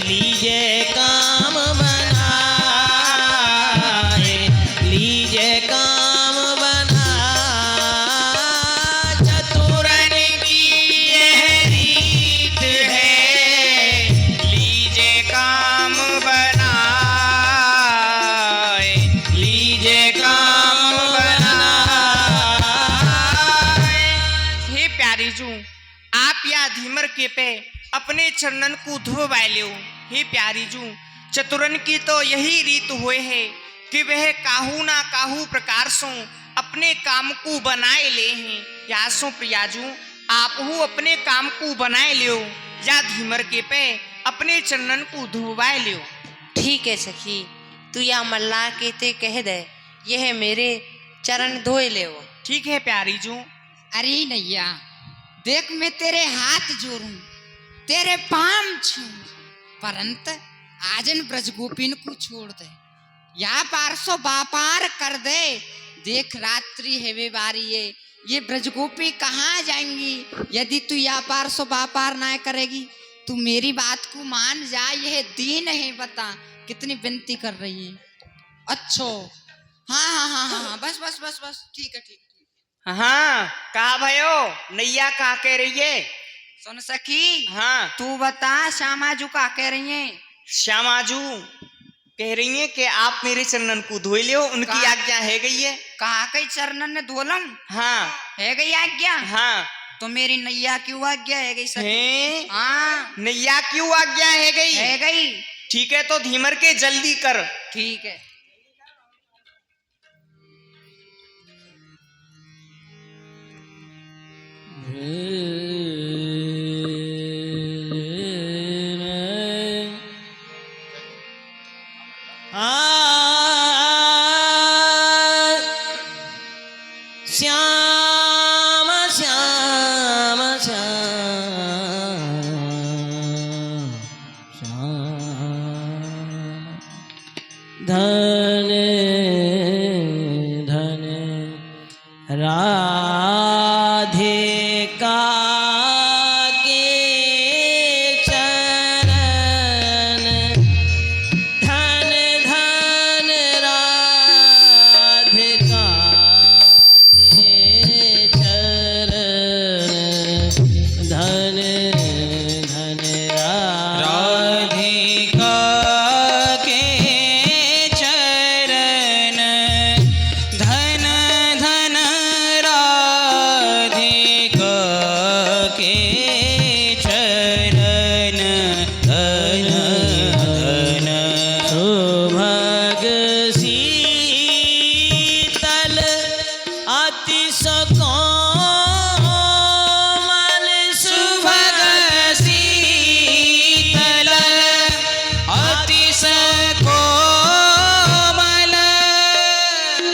लीजे काम बनाए, लीजे काम बनाए। चतुरन की यह रीत है, लीजे काम बनाए, लीजे काम बनाए। हे प्यारी जू, आप या धीमर के पे अपने चरणन को धोवाए लो। हे प्यारी जू, चतुरन की तो यही रीत हुए है कि वह काहू ना काहू प्रकार सो अपने काम को बनाए ले हैं। या सो प्रियाजू, आप हूँ अपने काम को बनाए लियो, या धीमर के पे अपने चरणन को धोवाए लियो। ठीक है सखी, तू या मल्ला कहते कह दे, यह मेरे चरण धोए ले वो। ठीक है प्यारी जू। अरे नैया देख, मैं तेरे हाथ जोड़ूं, तेरे पाम छू, परंत आज इन ब्रजगोपिन को छोड़ दे, या पार सो बापार कर दे। देख रात्रि है वे बारी है, ये ब्रजगोपी कहाँ जाएंगी? यदि तू या पार सो बापार ना करेगी, तू मेरी बात को मान जा। यह दीन है, बता कितनी विनती कर रही है। अच्छो, हाँ हाँ हाँ हाँ हाँ, बस बस बस बस, ठीक है ठीक है। हाँ, कहा भयो नैया कहा कह रही है? सुन सखी, हाँ, तू बता श्यामाजू का कह रही है? श्यामाजू कह रही है कि आप मेरे चरणन को धोई लियो, उनकी आज्ञा है गई है। कहा कई चरणन ने धोलम? हाँ है गई आज्ञा? हाँ। तो मेरी नैया क्यों आज्ञा है गई सखी? हैं? हाँ, नैया क्यों आज्ञा है गई? है गई। ठीक है, तो धीमर के जल्दी कर। ठीक है। श्याम श्याम श्याम धन धन राधिका के चरण, धन धन राधिका के चरण, धन धन राधिका के चरण, धन धन राधिका के चरण, धन धन सुभग शीतल अति कोमल, सुभग शीतल अतिश कोमल,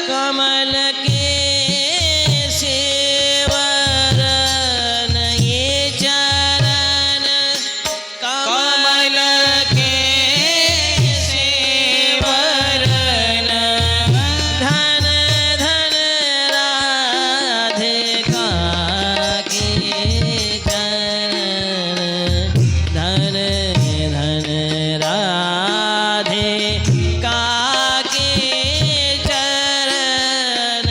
कमल के सेवरन ये चरण, कमल के सेवरन, धन धन राधिका के चरण, धन धन राधिका के चरण,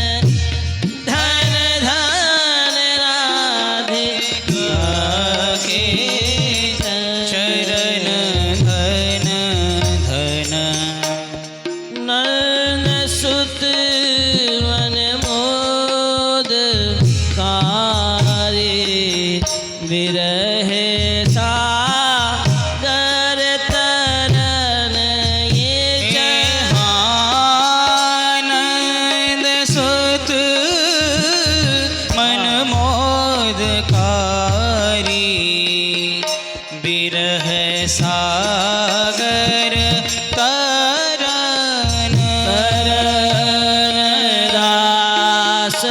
धन धन राधिका के चरण, धन धन नयन सुत मन मोद कारी, विरह सागर तरन ये चरण, आनंद सुत मन मोदकारी, बिरह सागर तरन, तरन दास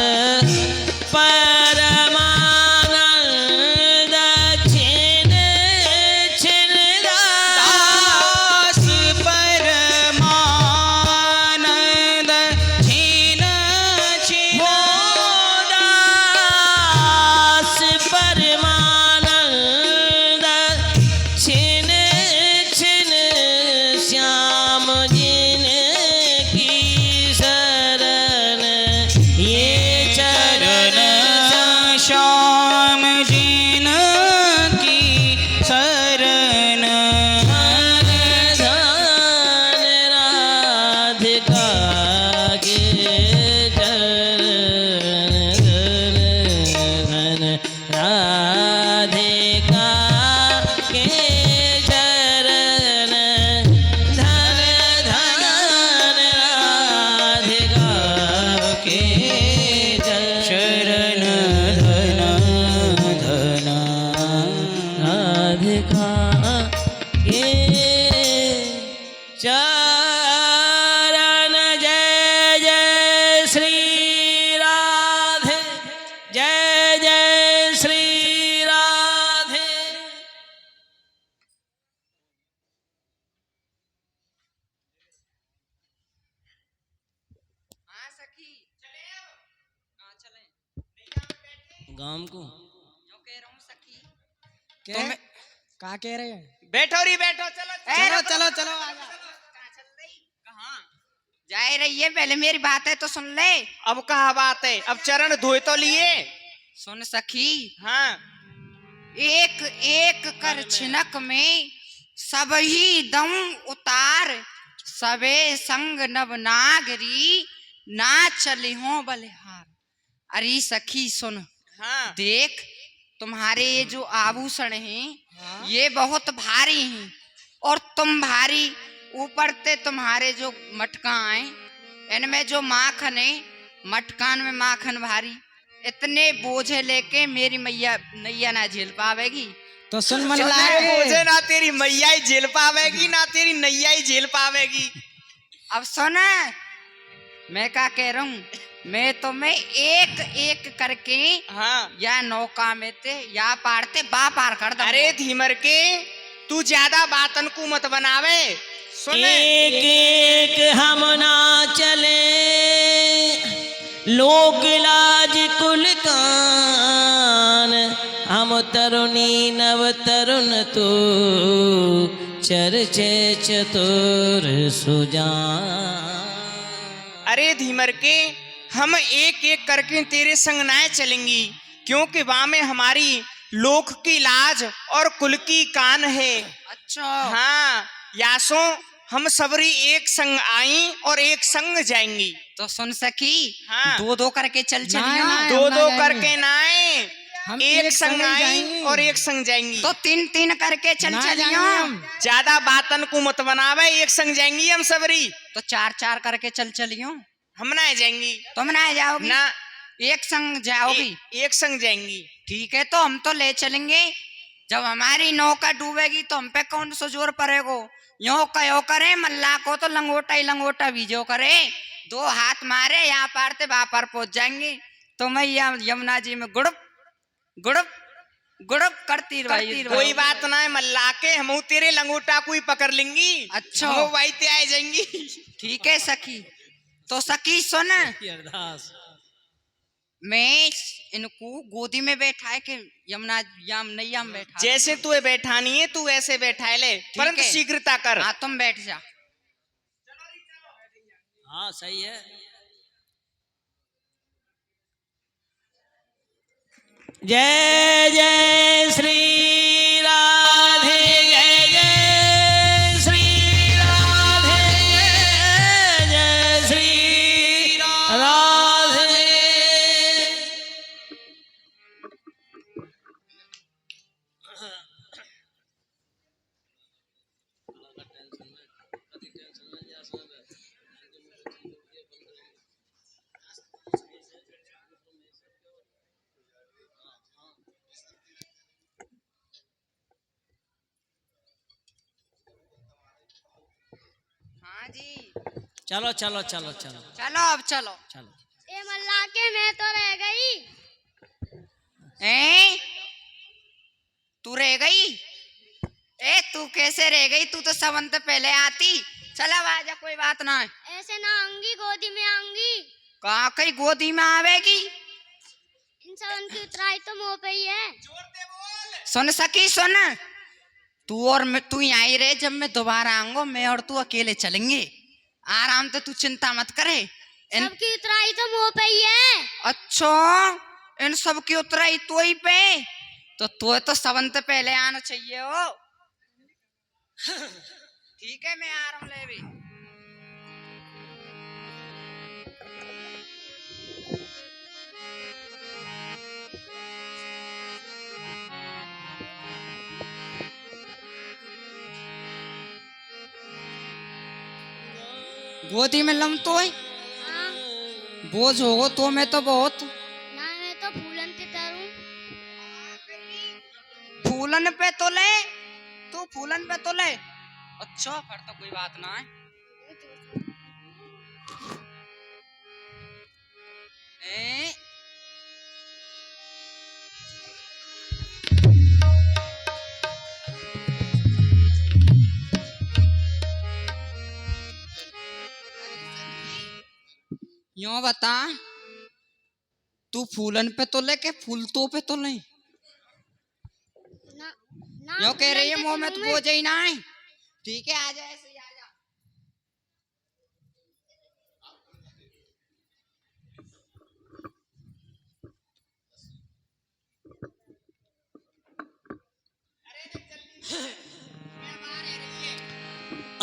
परमानंद छिन छिन दास, दास परमानंद छिन छिन, दास परमानंद छिन छिन, श्याम जिन की शरण ये चरण, श्याम जिन की शरण, धन धन राधिका के चरण, धन राधिका के चरण, धन धन राधिका के शरण, धन धन राधिका के चरण, जय जय श्री राधे, जय जय श्री राधे। गांव को क्या का कह रहे हैं? बैठो री बैठो, चलो चलो चलो चलो आ जाओ। कहाँ जाए रही है, पहले मेरी बात है तो सुन ले। अब कहा बात है, अब चरण धोए तो लिए। सुन सखी, हाँ एक एक कर छिनक में सब ही दम उतार, सबे संग नव नागरी ना चले हो बलिहार। अरे सखी सुन, हाँ देख तुम्हारे ये जो आभूषण हैं ये बहुत भारी हैं और तुम भारी, ऊपर से तुम्हारे जो मटकाएं इनमें जो माखन है, मटकान में माखन भारी, इतने बोझे लेके मेरी मैया नैया ना झेल पावेगी। तो सुन मन चले लागे, बोझे ना तेरी मैया ही झेल पावेगी ना तेरी नैया ही झेल पावेगी। अब सुन, मैं क्या कह रहा हूँ, मैं तुम्हें एक एक करके हाँ या नौका में ते या पारते बा पार कर दूंगा। अरे धीमर के, तू ज्यादा बातन को मत बनावे। सुन एक एक हम ना चले लोक लाज कुल कान, हम तरुणी नव तरुण तो चर्चे चतुर सुजान। अरे धीमर के, हम एक एक करके तेरे संग ना चलेंगी, क्योंकि वहां में हमारी लोक की लाज और कुल की कान है। अच्छा हाँ यासो, हम सबरी एक संग आई और एक संग जाएंगी। तो सुन सकी, हाँ। दो दो करके चल ना, चलियो। ना, दो हम ना दो जाएंगे। करके ना आए, हम एक संग संग आई जाएंगे। और एक संग जाएंगी। तो तीन तीन करके चल ना चलियो। जाएंगे हम। ज्यादा बातन को मत बनावे, एक संग जाएंगी हम सबरी। तो चार चार करके चल चलियो। हम ना जाएंगी तुम ना जाओगी ना, एक संग जाओगी। एक संग जाएंगी। ठीक है, तो हम तो ले चलेंगे। जब हमारी नौका डूबेगी तो हम पे कौन सा जोर पड़ेगो। यो कयो करे मल्ला को तो लंगोटा ही लंगोटा बीजो करे, दो हाथ मारे यहाँ पार ते वहां पार पहुंच जाएंगे। तो मैं यमुना जी में गुड़प गुड़प गुड़प करती रही। कोई बात ना है मल्ला के, हम तेरे लंगोटा को ही पकड़ लेंगी। अच्छा। हम वही ते आ जाएंगी। ठीक है सखी। तो सखी सुन, अरदास मैं इनको गोदी में बैठा के यमुना नैया में बैठा। जैसे तू बैठानी है तू ऐसे बैठा ले, परंतु है। शीघ्रता कर। हाँ तुम बैठ जा। हाँ सही है। जय जय श्री राधे, जय जय श्री राधे, जय जय श्री राधे। हाँ जी, चलो चलो चलो चलो चलो अब चलो। चलो। ए मल्ला के, मैं तो रह गई। ए तू रह गई? ए तू कैसे रह गई? तू तो सबन से पहले आती। चला आजा, कोई बात ना है। ऐसे ना आऊंगी, गोदी में आऊंगी। कहा कहीं गोदी में आवेगी? इन सबन की उतराई तो मुंह पे ही है। सुन सकी सुन, तू और मैं, तू यहाँ ही रहे। जब मैं दोबारा आऊंगा मैं और तू अकेले चलेंगे। आराम से, तू चिंता मत करे। सबकी उतराई तो मुंह पे ही है। अच्छा, इन सब की उतराई तो ही पे, तो सबन से पहले आना चाहिए हो। ठीक है, मैं आ रहा हूँ ले भी। गोदी में लम तो है, हाँ, बोझ होगो तो मैं तो बहुत। ना मैं तो फूलन की तरह। फूलन पे तो ले, तू फूलन पे तो ले। अच्छा, फिर तो कोई बात ना है। ए? यो बता, तू फूलन पे तो ले के फूल तो पे तो ले? ना ना यो कह रही है फूलन मुंह के में तो मुंह बोझ ही ना है। ठीक है, आ जा, ऐसे ही आ जा।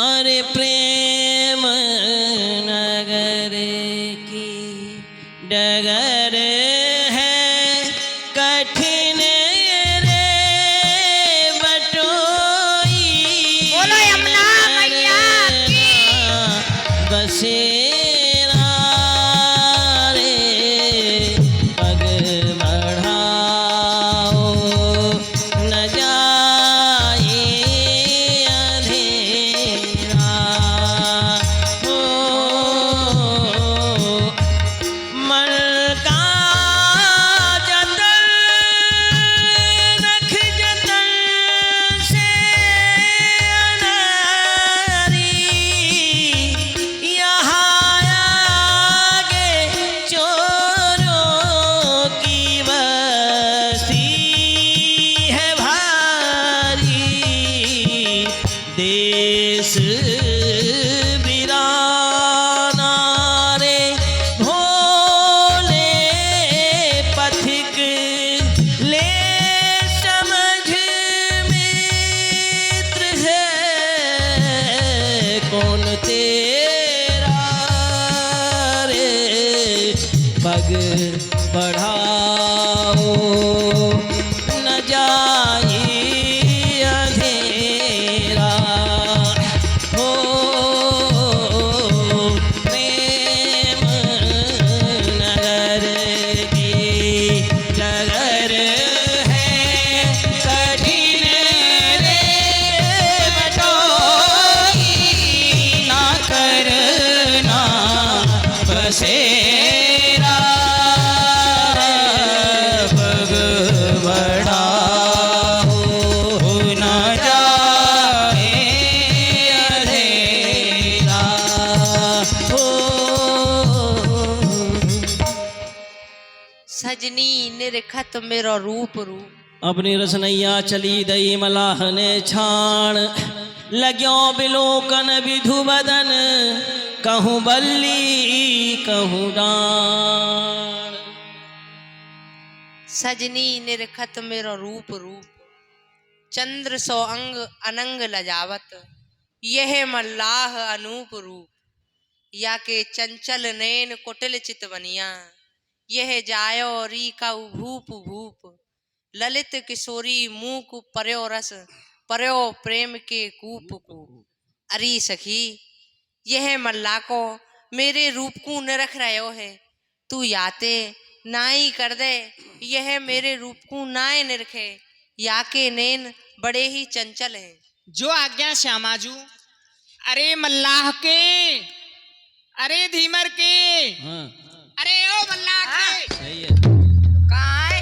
अरे प्रेम नगर की डगर है कठिन रे बटोई। बोलो यमुना मैया की। बसेरा रे पग बढ़ाओ न जाए अंधेरा। हो मन का जतन रख जतन से अनारी वीराना रे भोले पथिक ले समझ मित्र है कौन तेरा रे पग बढ़ाओ न जाए अंधेरा हो प्रेम नगर की नगर है कठिन रे बटोही ना करना बसेरा पग बढ़ाओ न जाए अंधेरा हो सजनी निरखत मेरो रूप रूप। अपनी रसनैया चली दई मलाह ने छाण लाग्यो बिलोकन विधु बदन कहूँ बल्ली कहूँ डाण। सजनी निरखत मेरो रूप रूप। चंद्र सो अंग अनंग लजावत यह मल्लाह अनूप रूप। या के चंचल नैन कुटिल चित बनिया यह जायो री का भूप भूप। ललित किशोरी मूक पर्यो रस पर्यो प्रेम के कूप कूप। अरी सखी यह मल्ला को मेरे रूप को निरख रहो है तू याते नाई कर दे यह मेरे रूप को नाय निरखे या के नैन बड़े ही चंचल हैं। जो आज्ञा श्यामाजू। अरे मल्लाह के, अरे धीमर के, हाँ अरे ओ मल्लाह के। सही है। कहाँ है?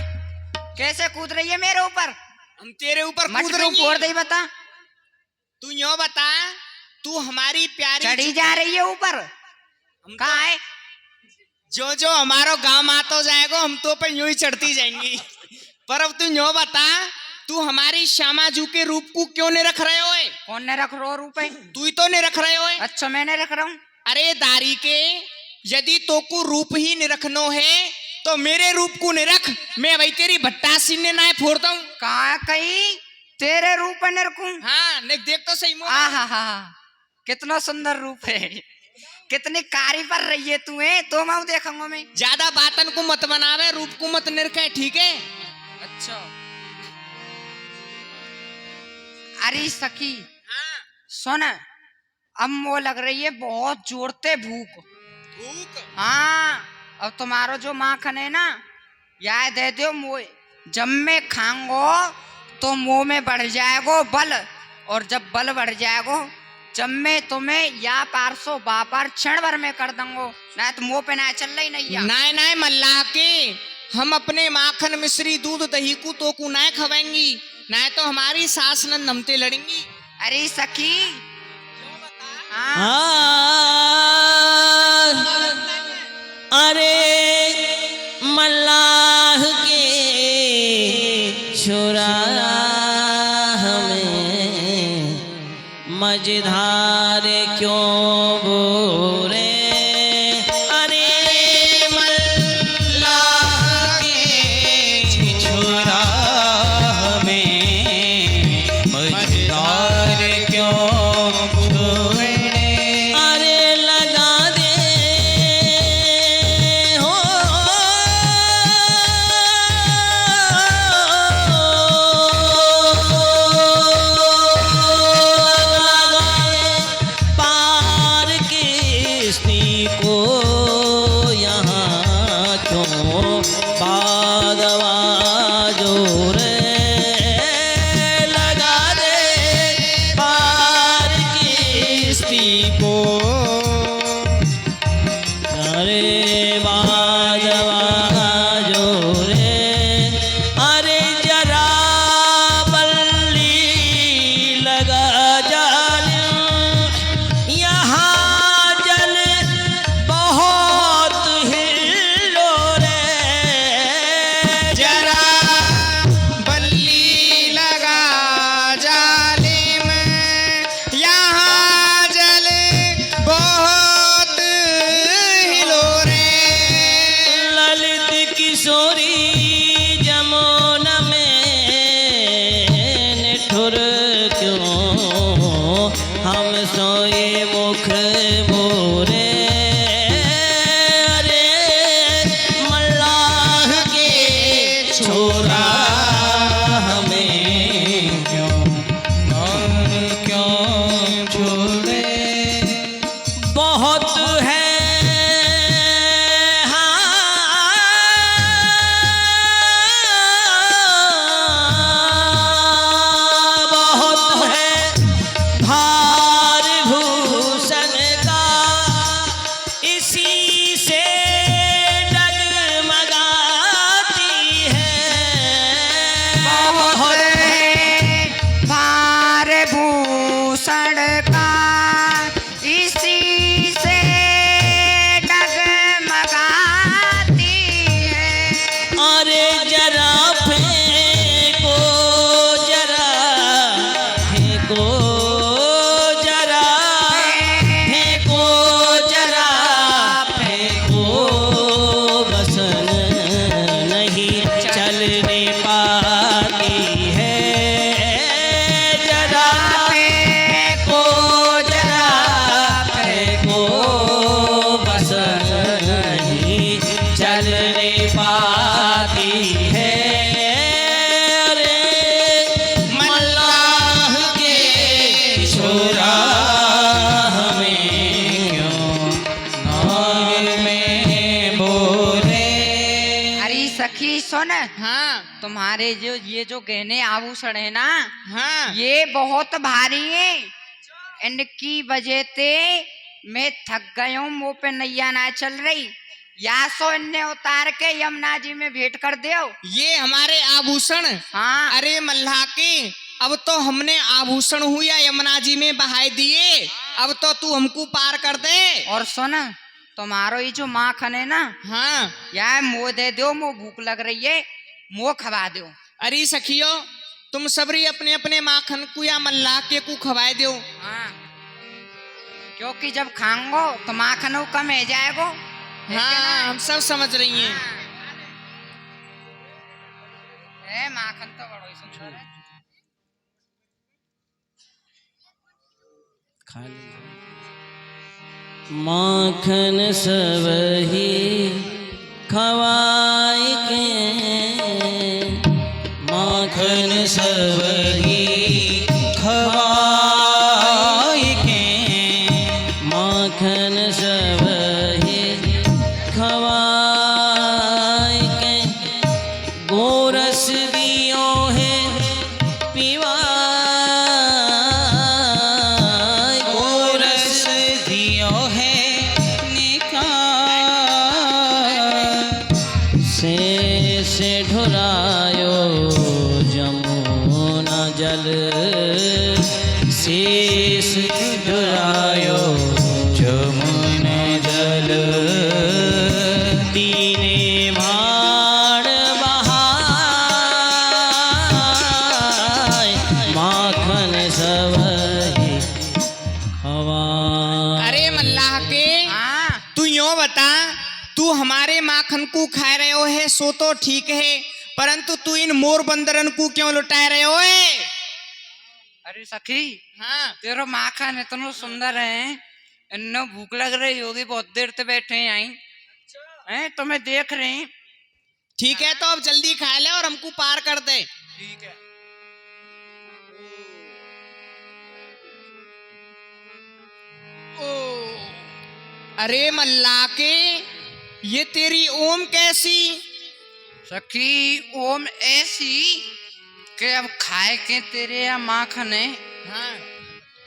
कैसे कूद रही है मेरे ऊपर? हम तेरे ऊपर कूद मटकू रही फोड़ हैं। दे बता। तू यूं बता, तू हमारी प्यारी चढ़ी जा रही है ऊपर। हम कहाँ है? जो जो हमारो गांव आतो जाएगा हम तो पे यूं ही चढ़ती जाएंगी। पर अब तू यूं बता, तू हमारी श्यामाजू के रूप को क्यों नहीं रख रहे हो? कौन ने रख रो रूप है? तू ही तो नहीं रख रहे हो। अच्छा मैंने रख रहा हूँ। अरे दारी के, यदि तो को रूप ही नहीं रखनो है तो मेरे रूप को नहीं रख। मैं भाई तेरी भट्टा सीने ना फोड़ता हूँ। कहाँ कहीं तेरे रूप है निरखूं? हाँ नहीं देख तो सही। आ हा हा कितना सुंदर रूप है। कितनी कारी पर रही है तू है तो मैं देखूंगा मैं। ज्यादा बातन को मत बनावे, रूप को मत निरखे, ठीक है? अच्छा अरे सखी हाँ। सुन अब वो लग रही है बहुत जोरते भूख। भूख? हाँ अब तुम्हारो जो माखन है ना यह दे दो मोए। जब मैं खाऊंगो तो मुंह में बढ़ जाएगो बल और जब बल बढ़ जाएगो जब मैं तुम्हें या पारसो बापर क्षण भर में कर दूंगो ना तो मुंह पे ना चल रही नहीं। नाय नाय मल्लाह के, हम अपने माखन मिश्री दूध दही को तो को ना खवाएंगी, ना तो हमारी सास नंद हमते लड़ेंगी। अरे सखी हाँ अरे मल्लाह के छोरा हमें मझधार क्यों बोरे। अरे मल्लाह के छोरा हमें मझधार क्यों बोले। अरे लगा दे हो पार किस्ती को यहाँ क्यों बागवा जोर लगा दे पार किस्ती को। अरे बाजवा जोरे अरे जरा बल्ली लगा जाल यहाँ जल बहुत हिलो रे। जरा बल्ली लगा जालिम, यहाँ जल दुख मोरे, अरे मल्लाह के छोरा हमें क्यों छोड़े। बहुत है सुन, हाँ तुम्हारे ये जो गहने आभूषण है ना, हाँ ये बहुत भारी है। इनकी वजह से मैं थक गया हूँ, मुँह पे नैया ना चल रही। या सो इन्हें उतार के यमुना जी में भेंट कर दो। ये हमारे आभूषण। हाँ अरे मल्लाह के, अब तो हमने आभूषण हुआ यमुना जी में बहाई दिए, अब तो तू हमको पार कर दे। और सुन, तुम्हारो ये जो माखन है ना, हाँ यार मुँह दे दो, मुँह भूख लग रही है, मुँह खवा दो। अरे सखियो, तुम सबरी अपने अपने माखन को या मल्लाह के को खवाए दो। हाँ, क्योंकि जब खाऊंगो तो माखन कम है जाएगो। हाँ हम सब समझ रही हैं। है माखन तो बड़ा ही सुंदर है। खा माखन सब ही खवाई के, माखन सब ही खवाई के, माखन सब ही खवाई के, गोरस दियो है पीवा, गोरस दियो है से ढुरायो जमुना जल, शेष ढुरायो जमुना जल, दीने भाड़ बहाय, माखन सब ही खवा। अरे मल्लाह के, हाँ तू यूं बता, तू हमारे माखन को खा रहे हो है सो तो ठीक है, परंतु तू इन मोर बंदरन को क्यों लुटा रहे हो है? अरे सखी, हाँ तेरा माखन इतना सुंदर है, इन्हें भूख लग रही होगी, बहुत देर से बैठे हैं आई हैं, तुम्हें देख रहे हैं। ठीक है, तो अब जल्दी खा ले और हमको पार कर दे। ठीक है। अरे मल्लाह के, ये तेरी ओम कैसी? सखी ओम ऐसी कि अब खाए के तेरे या माखन है, हाँ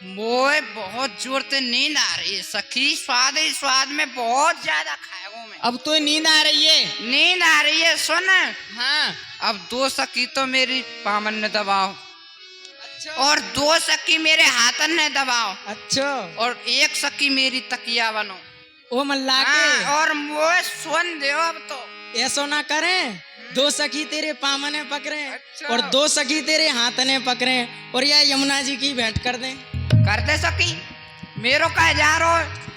मोए बहुत जोर से नींद आ रही है सखी, स्वाद ही स्वाद में बहुत ज्यादा खाएगा मैं। अब तो नींद आ रही है। नींद आ रही है, सुन। हाँ अब 2 सखी तो मेरी पामन ने दबाओ, अच्छा, और 2 सखी मेरे हाथन ने दबाओ, अच्छा और 1 सखी मेरी तकिया बनो। ओ मल्लाह हाँ, के, और मोए सुन दो अब तो। ऐसो ना करें, 2 सखी तेरे पामने पकड़े अच्छा। और 2 सखी तेरे हाथने पकड़े, और यह यमुना जी की भेंट कर दें। कर दे सकी, मेरो कहा जा रो,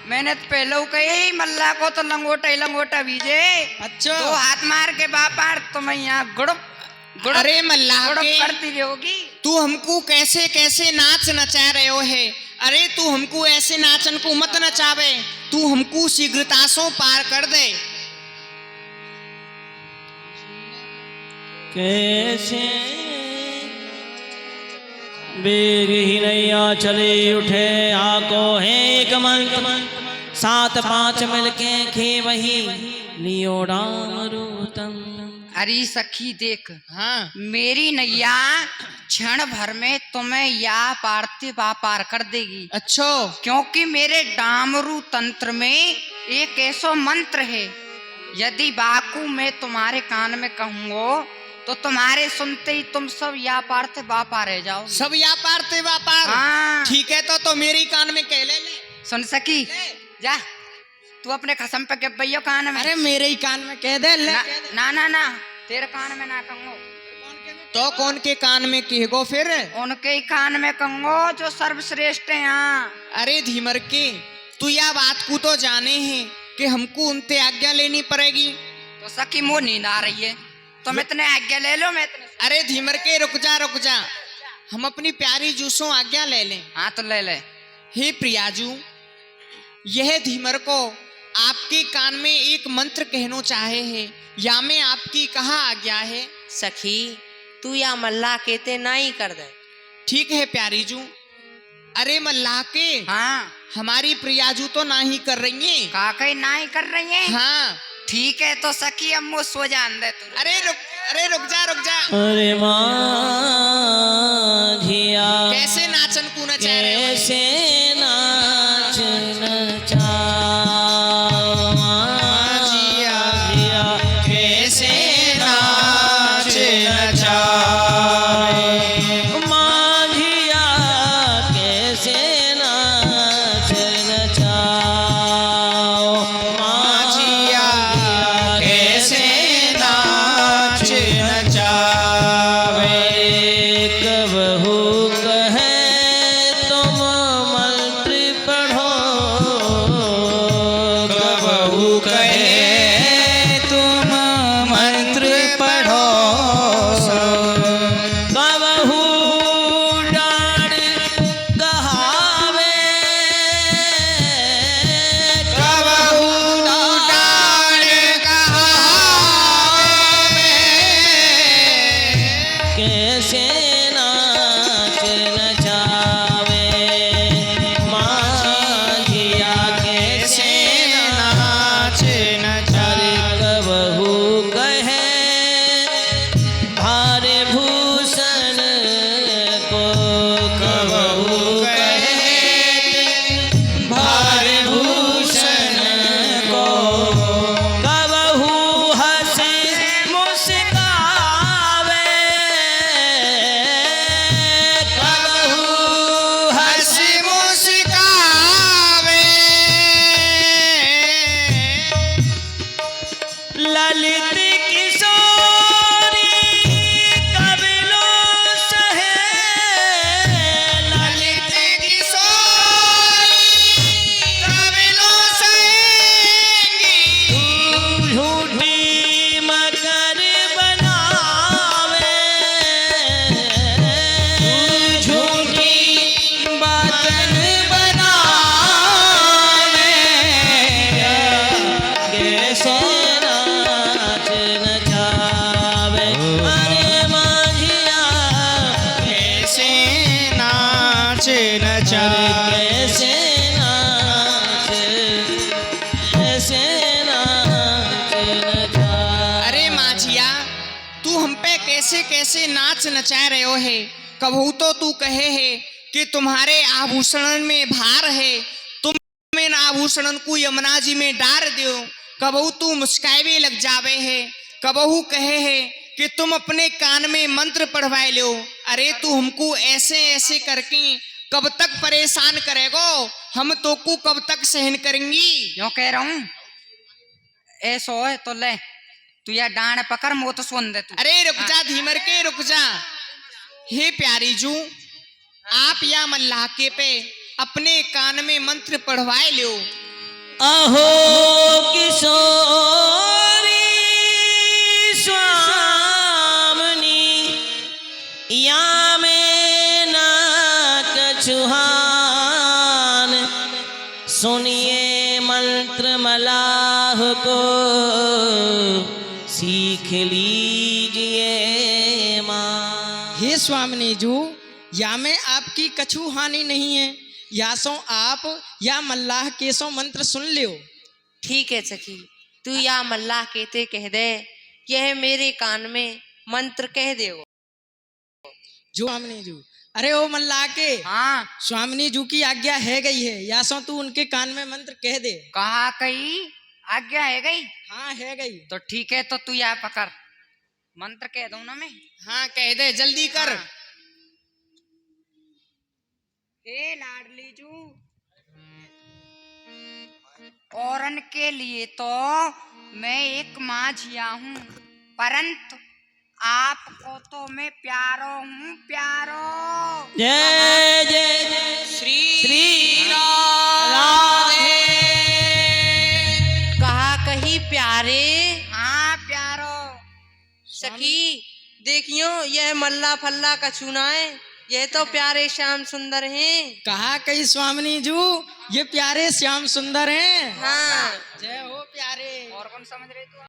मैंने तो पहले कही मल्ला को तो लंगोटा ही लंगोटा बीजे। अच्छा, तो हाथ मार के बापार तुम यहाँ गुड़प गुड़प अरे मल्लाह गुड़प के, करती रहोगी। तू हमको कैसे कैसे नाच नचा रहे हो है? अरे तू हमको ऐसे नाचन को मत नचावे, तू हमको शीघ्रता से पार कर दे। कैसे बेग ही नैया चली उठे आको है एक मन, सात पांच मिलके खे वही लियो राम रूतम। अरे सखी देख, हाँ मेरी नैया क्षण भर में तुम्हें या पारते पार कर देगी। अच्छो, क्योंकि मेरे डामरू तंत्र में एक ऐसा मंत्र है, यदि बाकू मैं तुम्हारे कान में कहूँगो तो तुम्हारे सुनते ही तुम सब या पारते बापा रह जाओ। सब या पार ते व्यापार। हाँ। ठीक है तो मेरी कान में कह ले। सुन सकी, जा तू अपने खसम पे के भैया कान में। अरे मेरे ही कान में कह दे ले। ना ना ना, तेरे कान में ना कहूँगो। तो कौन के कान में कहेगो फिर? उनके ही कान में कहूँगो जो सर्वश्रेष्ठ है यहाँ। अरे धीमर के, तू या बात को तो जाने हैं कि हमको उनसे आज्ञा लेनी पड़ेगी। तो सखी मुँह नींद आ रही है, तुम इतने आज्ञा ले लो, मैं इतने। अरे धीमर के रुक जा, हम अपनी प्यारी जूसों आज्ञा ले लें। हाँ तो ले ले। हे प्रियाजू, यह धीमर को आपके कान में एक मंत्र कहना चाहे है, या में आपकी कहा आज्ञा है? सखी तू या मल्ला कहते ना ही कर दे। ठीक है प्यारी जू। अरे मल्लाह के, हाँ हमारी प्रियाजू तो ना ही कर रही है। काकई ना ही कर रही है। हाँ ठीक है तो सखी अम्मू सो जान दे तू। अरे रुक जा। अरे मांझिया कैसे नाचन को नचा रहे हो? कैसे नाच नचा मांझिया कैसे नाच नचा, मांझिया कैसे नाच नचाओ, मांझिया कैसे नाच नचावे। कबहू कहे तुम मंत्र पढ़ो, कबहू कहे तुम मंत्र पढ़ो, कबहू डाढ़ कहावे, कबहू डाढ़ कहावे, कैसे नाच नचावे, मांझिया कैसे नाच नचावे। कबहू कहे भारे भूषण को, कबहू कहे भारे भूषण को, कबहू हंसे मुस्कावे, कबहू हंसी मुस्कावे, ललित किशोरी कबिलो सहे, ललित किशोरी कबिलो सहेंगी, झूठी मकर बनावे, झूठी बातन बनावे, कैसे नाच नचावे। अरे मांझिया कैसे नाच नचावे। कैसे नाच, कैसे नाच नचा। अरे माझिया, तू हम पे कैसे कैसे नाच नचा रहे हो है? कबहू तो तू कहे है कि तुम्हारे आभूषण में भार है, तुम इन आभूषण को यमुना जी में डार दो। कबहू तू मुस्कावे लग जावे है, कबहू कहे है कि तुम अपने कान में मंत्र पढ़वाए लो। अरे तू हमको ऐसे ऐसे करके कब तक परेशान करेगो? हम तो को कब तक सहन करेंगी? क्यों कह रहा हूँ, ऐसो है तो ले तू या डांड पकड़ मो तो सुन दे तू। अरे रुक जा धीमर के, रुक जा। हे प्यारी जू, आप या मल्लाह के पे अपने कान में मंत्र पढ़वाए लो। अहो किशोरी स्वामिनी, या में ना कछुहा ये मंत्र मलाह को सीख लीजिए माँ। हे स्वामिनी जू, या में आपकी कछु हानि नहीं है, या सो आप या मल्लाह के सो मंत्र सुन लियो। ठीक है सखी, तू या मल्लाह कहते कह दे, यह मेरे कान में मंत्र कह दे। जो स्वामिनी जू, अरे ओ मल्लाह के, हाँ, स्वामिनी जू की आज्ञा है गई है, या सो तू उनके कान में मंत्र कह दे। कहा कही आज्ञा है गई? हाँ है गई। तो ठीक है, तो तू या पकड़, मंत्र कह दूं ना मैं? हाँ कह दे, जल्दी कर। हाँ। हे लाडली जू, औरन के लिए तो मैं एक माझिया हूँ, परंतु आपको तो मैं प्यारो हूँ, प्यारो। जय जय जय श्री राधे। कहा कही प्यारे। हाँ प्यारो। सखी देखियो, यह मल्ला फल्ला का चूना है, यह तो प्यारे श्याम सुंदर हैं। कहा कही स्वामिनी जू, ये प्यारे श्याम सुंदर हैं। हाँ जय हो प्यारे। और कौन समझ रहे तू?